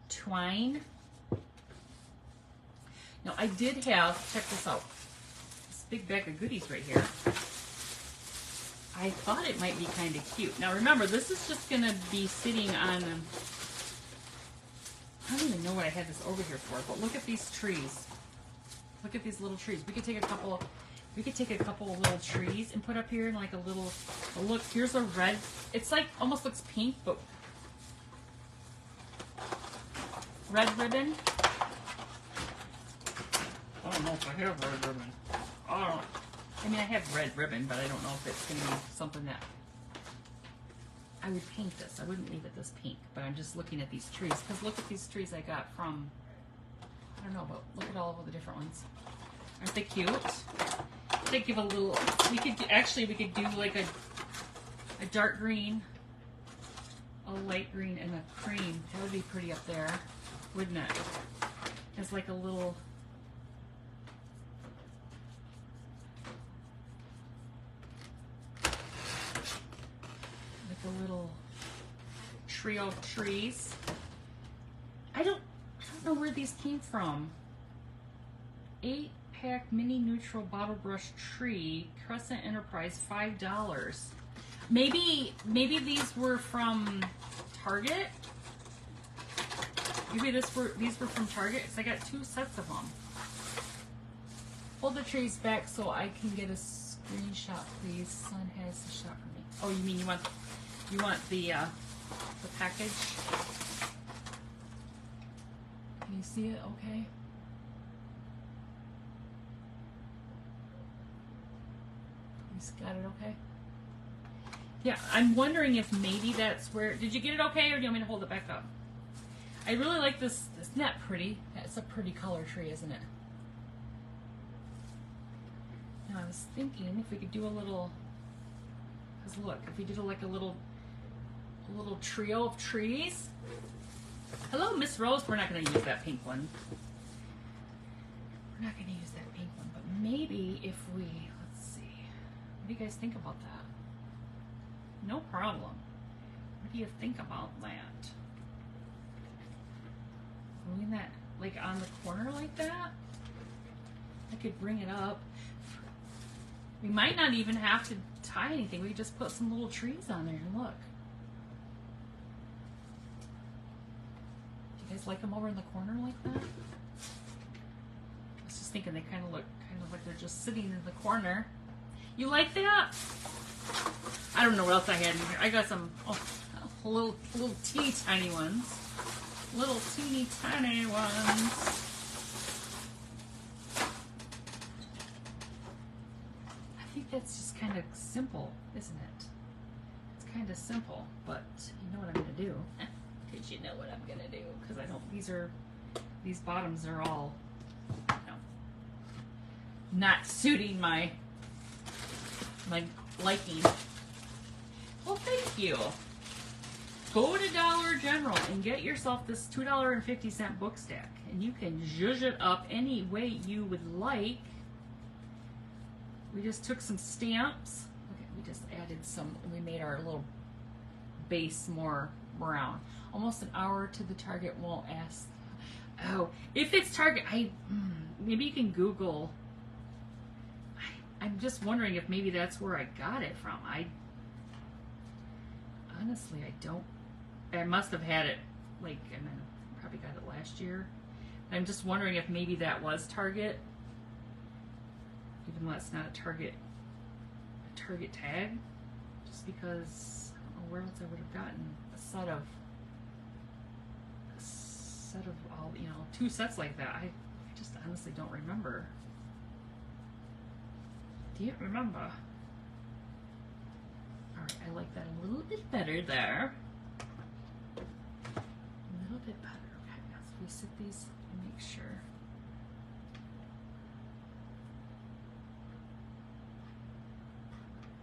Twine? Now, I did have, check this out, this big bag of goodies right here. I thought it might be kind of cute. Now, remember, this is just going to be sitting on, I don't even know what I had this over here for, but look at these trees. Look at these little trees. We could take a couple. We could take a couple of little trees and put up here in like a little. Oh, look, here's a red. It's like almost looks pink, but red ribbon. I don't know if I have red ribbon. I mean, I have red ribbon, but I don't know if it's going to be something that I would paint this. I wouldn't leave it this pink, but I'm just looking at these trees because look at these trees I got from. I don't know, but look at all of the different ones. Aren't they cute? They give a little. We could do like a dark green, a light green, and a cream. That would be pretty up there, wouldn't it? It's like a little. Like a little trio of trees. I don't know where these came from. 8-pack mini neutral bottle brush tree, Crescent Enterprise, $5. Maybe these were from Target. Maybe these were from Target. Cause I got 2 sets of them. Hold the trees back so I can get a screenshot, please. Son has a shot for me. Oh, you mean you want the package? Can you see it? Okay. Got it okay? Yeah, I'm wondering if maybe that's where... Did you get it okay, or do you want me to hold it back up? I really like this. Isn't that pretty? That's a pretty color tree, isn't it? Now, I was thinking if we could do a little... Because look, if we did a little trio of trees... Hello, Miss Rose. We're not going to use that pink one. We're not going to use that pink one, but maybe if we... What do you guys think about that? No problem. What do you think about that? Moving that like on the corner like that? I could bring it up. We might not even have to tie anything. We could just put some little trees on there and look. Do you guys like them over in the corner like that? I was just thinking they kind of look like they're just sitting in the corner. You like that? I don't know what else I had in here. I got some little teeny tiny ones. Little teeny tiny ones. I think that's just kind of simple, isn't it? It's kind of simple, but you know what I'm going to do. Because you know what I'm going to do. Because I don't, these bottoms are all, not suiting my liking. Well, thank you. Go to Dollar General and get yourself this $2.50 book stack, and you can zhuzh it up any way you would like. We just took some stamps. Okay, we just added some. We made our little base more brown. Almost an hour to the Target. Won't ask. Oh, if it's Target, maybe you can Google. I'm just wondering if maybe that's where I got it from. Honestly, I don't. I must have had it, like, I mean, probably got it last year. I'm just wondering if maybe that was Target, even though it's not a Target tag. Just because I don't know where else I would have gotten a set of all, 2 sets like that. I just honestly don't remember. Do you remember? Alright, I like that a little bit better there. A little bit better. Okay, now if we sit these, make sure.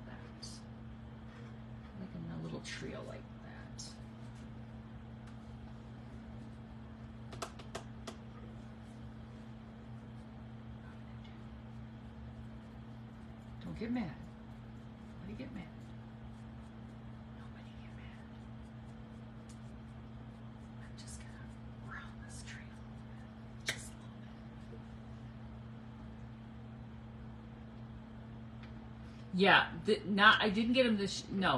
That. Like in a little trio like that. Don't get mad. Nobody get mad. Nobody get mad. I'm just gonna round this tree a little bit. Just a little bit. Yeah, I didn't get them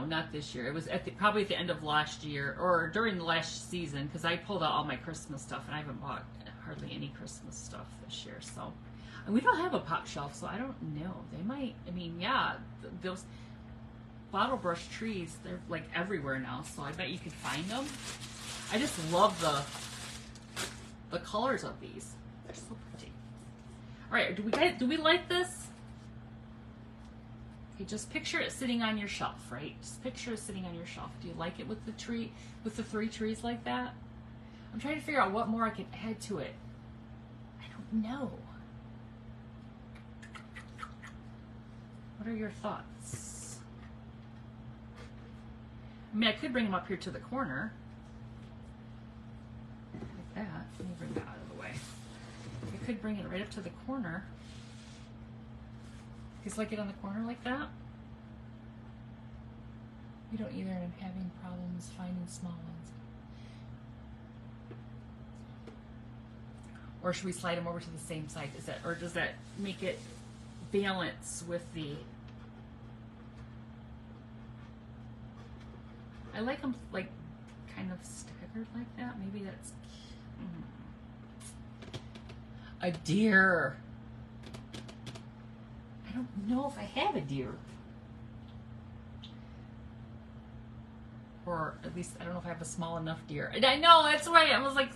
not this year. It was probably at the end of last year or during the last season because I pulled out all my Christmas stuff and I haven't bought hardly any Christmas stuff this year. So, and we don't have a pop shelf, so I don't know. They might. I mean, yeah, those bottle brush trees, they're like everywhere now. So I bet you could find them. I just love the colors of these. They're so pretty. All right, do we like this? Okay, just picture it sitting on your shelf, right? Just picture it sitting on your shelf. Do you like it with the tree, with the 3 trees like that? I'm trying to figure out what more I can add to it. I don't know. What are your thoughts? I mean, I could bring them up here to the corner. Like that. Let me bring that out of the way. I could bring it right up to the corner. Just like it on the corner like that. We don't either, and I'm having problems finding small ones. Or should we slide them over to the same side? Or does that make it balance with the? I like them like kind of staggered like that. Maybe that's a deer. I don't know if I have a deer. Or at least I don't know if I have a small enough deer. And I know, that's why I was like,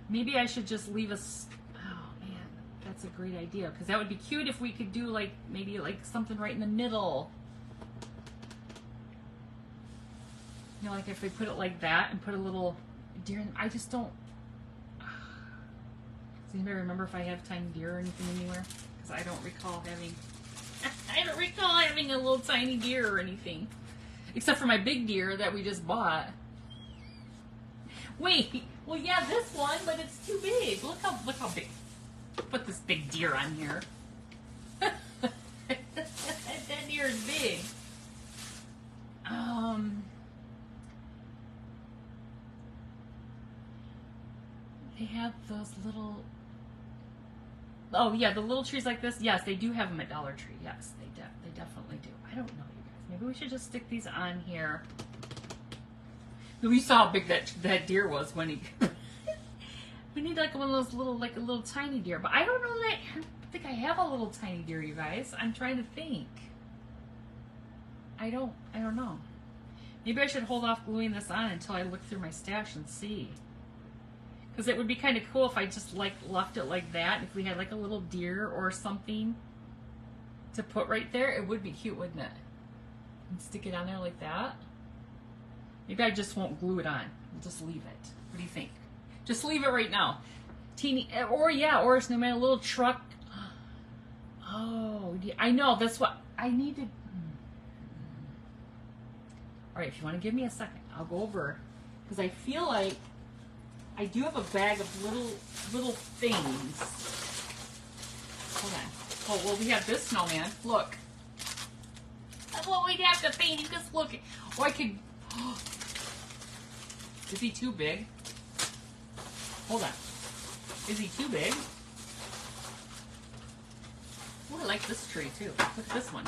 maybe I should just leave us. Oh man, that's a great idea. Because that would be cute if we could do like, maybe like something right in the middle. You know, like if we put it like that and put a little deer in, I just don't. Does anybody remember if I have tiny deer or anything anywhere? Because I don't recall having. I don't recall having a little tiny deer or anything, except for my big deer that we just bought. Wait, well, yeah, this one, but it's too big. Look how big. Put this big deer on here. That deer is big. They have those little. Oh yeah, the little trees like this. Yes, they do have them at Dollar Tree. Yes, they definitely do. I don't know, you guys. Maybe we should just stick these on here. We saw how big that deer was when he. We need like one of those little, like a little tiny deer. But I don't know that. I don't think I have a little tiny deer, you guys. I'm trying to think. I don't know. Maybe I should hold off gluing this on until I look through my stash and see. Because it would be kind of cool if I just like left it like that. If we had like a little deer or something to put right there, it would be cute, wouldn't it? And stick it on there like that. Maybe I just won't glue it on. We'll just leave it. What do you think? Just leave it right now. Teeny, or yeah, or it's no matter a little truck. Oh, yeah, I know. That's what I need to. All right, if you want to give me a second, I'll go over because I feel like. I do have a bag of little things. Hold on. Oh, well, we have this snowman. Look. That's what we'd have to paint. Just look. Oh, I could. Oh. Is he too big? Hold on. Is he too big? Oh, I like this tree, too. Look at this one.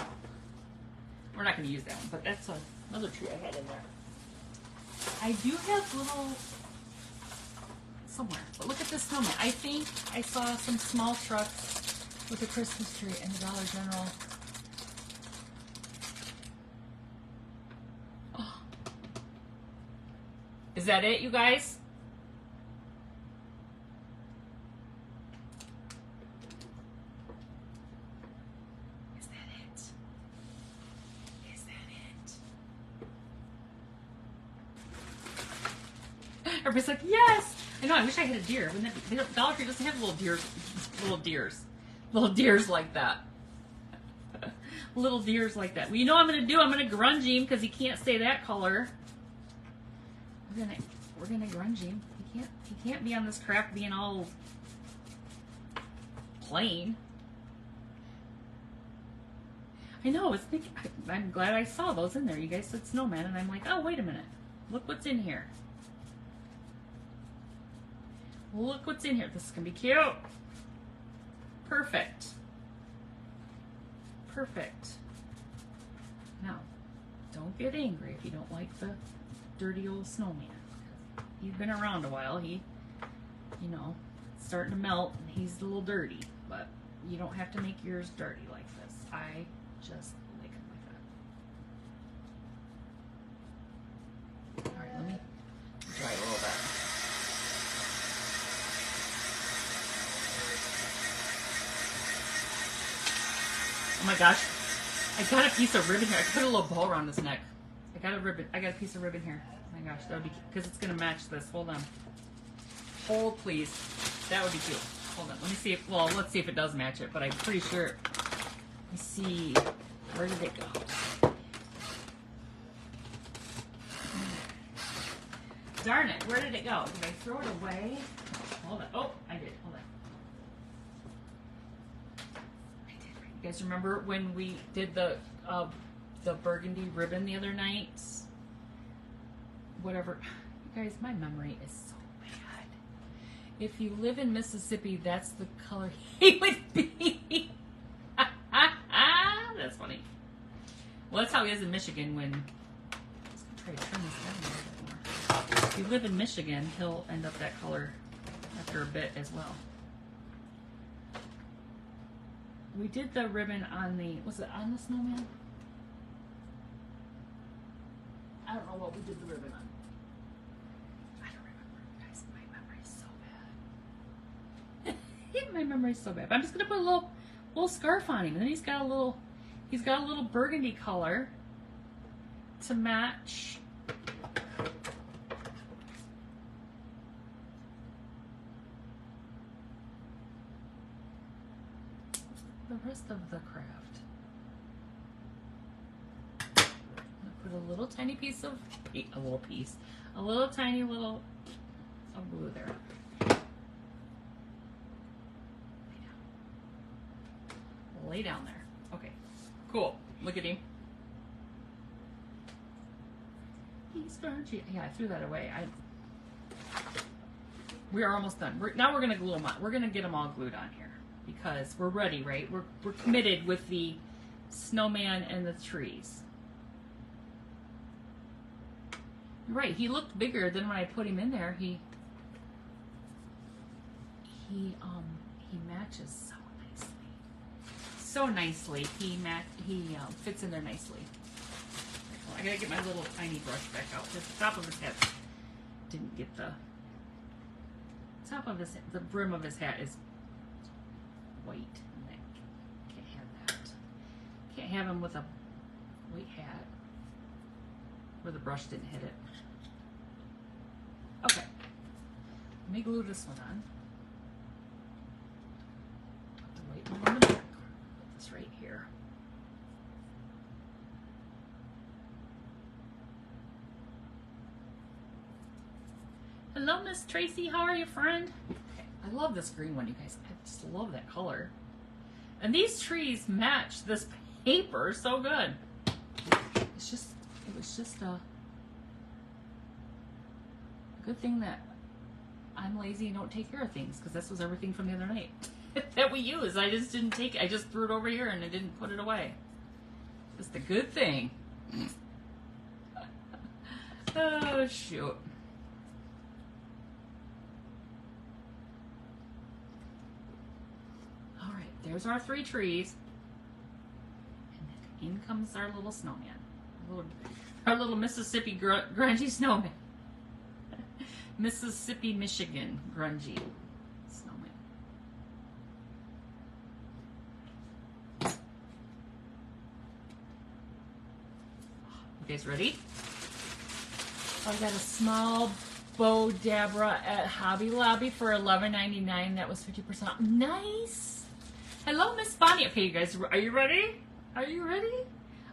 We're not going to use that one, but that's another tree I had in there. I do have little. Somewhere. But look at this snowman. I think I saw some small trucks with a Christmas tree in the Dollar General. Oh. Is that it, you guys? Is that it? Is that it? Everybody's like, yes! I know, I wish I had a deer. Dollar Tree doesn't have little deers like that. Little deers like that. Well, you know what I'm gonna do? I'm gonna grunge him because he can't stay that color. We're gonna grunge him. He can't be on this crap being all plain. I know. I'm glad I saw those in there. You guys said snowman, and I'm like, oh wait a minute. Look what's in here. Look what's in here. This is going to be cute. Perfect. Perfect. Now, don't get angry if you don't like the dirty old snowman. He's been around a while. He, you know, it's starting to melt and he's a little dirty, but you don't have to make yours dirty like this. I just like it like that. All right, let me dry a little bit. Oh my gosh, I got a piece of ribbon here. I could put a little bow around his neck. I got a ribbon. I got a piece of ribbon here. Oh my gosh, that would be, because it's gonna match this. Hold on. Hold, please. That would be cute. Hold on. Let me see if, well, let's see if it does match it, but I'm pretty sure. Let me see. Where did it go? Darn it. Where did it go? Did I throw it away? Hold on. Oh, I did. Hold on. You guys remember when we did the burgundy ribbon the other night? Whatever. You guys, my memory is so bad. If you live in Mississippi, that's the color he would be. That's funny. Well, that's how he is in Michigan when... Let's try to turn this down a little bit more. If you live in Michigan, he'll end up that color after a bit as well. We did the ribbon on the, was it on the snowman? I don't know what we did the ribbon on. I don't remember, guys. My memory's so bad. My memory's so bad. But I'm just gonna put a little scarf on him, and then he's got a little burgundy color to match. The rest of the craft. I'm gonna put a little tiny piece of a little tiny little of glue there. Lay down there. Okay, cool. Look at him. He's scrunchy. Yeah, I threw that away. We are almost done. Now we're gonna glue them on. We're gonna get them all glued on here. Because we're ready, right? We're committed with the snowman and the trees. You're right. He looked bigger than when I put him in there. He matches so nicely. So nicely. He fits in there nicely. I gotta get my little tiny brush back out because the top of his head didn't get the brim of his hat is white, and I can't have that. Can't have him with a white hat where the brush didn't hit it. Okay, let me glue this one on. Put the white one in the back. Put this right here. Hello, Miss Tracy. How are you, friend? Okay, I love this green one, you guys. I just love that color. And these trees match this paper so good. It was just a good thing that I'm lazy and don't take care of things, because this was everything from the other night that we used. I just didn't take it. I just threw it over here and I didn't put it away. Just a good thing. Oh, shoot. There's our 3 trees, and then in comes our little snowman, our little Mississippi grungy snowman, Mississippi, Michigan grungy snowman. You guys ready? I got a small bow Dabra at Hobby Lobby for $11.99. That was 50% off. Nice. Hello, Miss Bonnie. Okay, you guys, are you ready? Are you ready?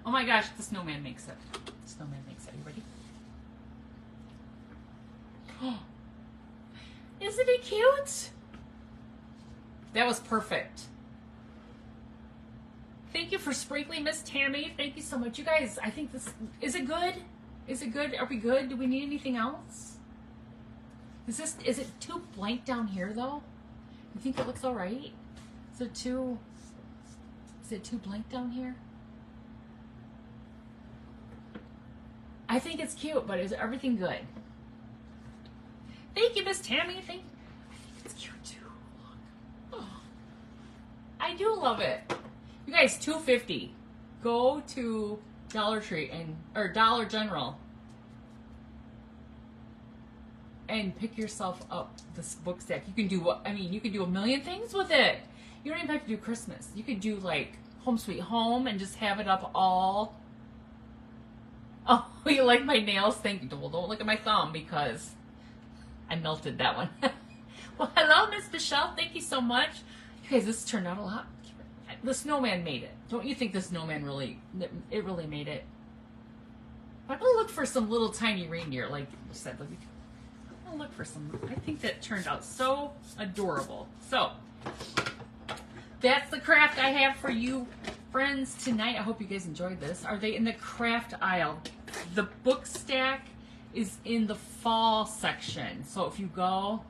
Oh my gosh, the snowman makes it. The snowman makes it. Are you ready? Oh, isn't he cute? That was perfect. Thank you for sprinkling, Miss Tammy. Thank you so much. You guys, I think this, is it good? Is it good? Are we good? Do we need anything else? Is it too blank down here though? You think it looks all right? Is Is it too blank down here? I think it's cute, but is everything good? Thank you, Miss Tammy. I think it's cute too. Look. Oh, I do love it. You guys, $2.50. Go to Dollar Tree or Dollar General and pick yourself up this book stack. You can do you can do a million things with it. You don't even have to do Christmas. You could do like Home Sweet Home and just have it up all. Oh, you like my nails? Thank you. Well, don't look at my thumb because I melted that one. Well, hello, Miss Michelle. Thank you so much. You guys, this turned out a lot. The snowman made it. Don't you think the snowman really made it? I'm going to look for some little tiny reindeer, like I said. I'm going to look for some. I think that turned out so adorable. So, that's the craft I have for you friends tonight. I hope you guys enjoyed this. Are they in the craft aisle? The book stack is in the fall section. So if you go,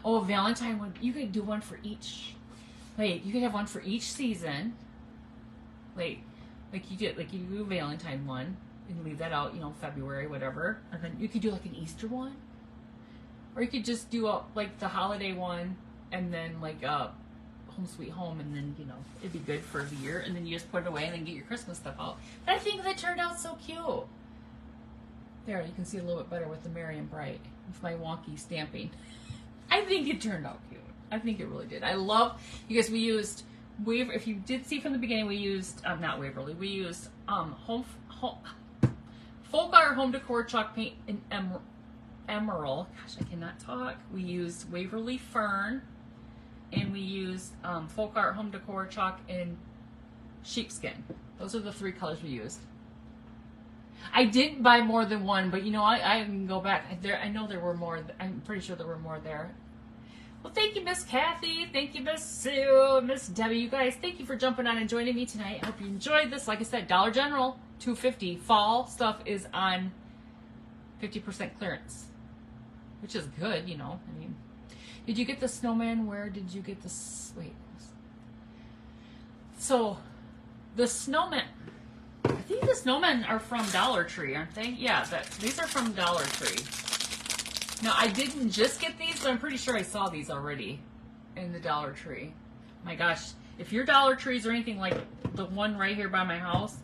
Valentine one, you could do one for each. Wait, you could have one for each season. Wait, you do a Valentine one and leave that out, February, whatever. And then you could do like an Easter one. Or you could just do the holiday one and then like a Home Sweet Home, and then it'd be good for the year, and then you just put it away and then get your Christmas stuff out. But I think that turned out so cute. There, you can see a little bit better with the Merry and Bright with my wonky stamping. I think it turned out cute. I think it really did. I love you guys. We used if you did see from the beginning, we used not Waverly. We used Folk Art Home Decor chalk paint in emerald. Gosh, I cannot talk. We used Waverly Fern. And we used Folk Art Home Decor chalk in sheepskin. Those are the 3 colors we used. I didn't buy more than one, but I can go back. I know there were more. I'm pretty sure there were more there. Well, thank you, Miss Kathy. Thank you, Miss Sue, Miss Debbie. You guys, thank you for jumping on and joining me tonight. I hope you enjoyed this. Like I said, Dollar General, $2.50. Fall stuff is on 50% clearance, which is good, Did you get the snowman? Where did you get this? Wait. So, the snowmen. I think the snowmen are from Dollar Tree, aren't they? Yeah, these are from Dollar Tree. Now, I didn't just get these, but I'm pretty sure I saw these already in the Dollar Tree. My gosh, if your Dollar Trees are anything like the one right here by my house,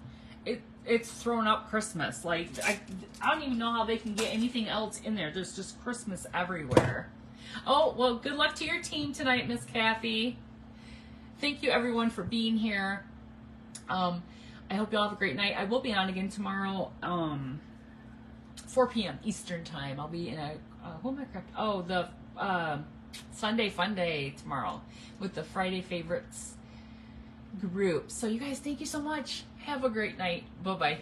it's thrown up Christmas. Like, I don't even know how they can get anything else in there. There's just Christmas everywhere. Oh, well, good luck to your team tonight, Miss Kathy. Thank you, everyone, for being here. I hope you all have a great night. I will be on again tomorrow, 4 p.m. Eastern Time. I'll be in who am I correct? Oh, the Sunday Fun Day tomorrow with the Friday Favorites group. So, you guys, thank you so much. Have a great night. Bye-bye.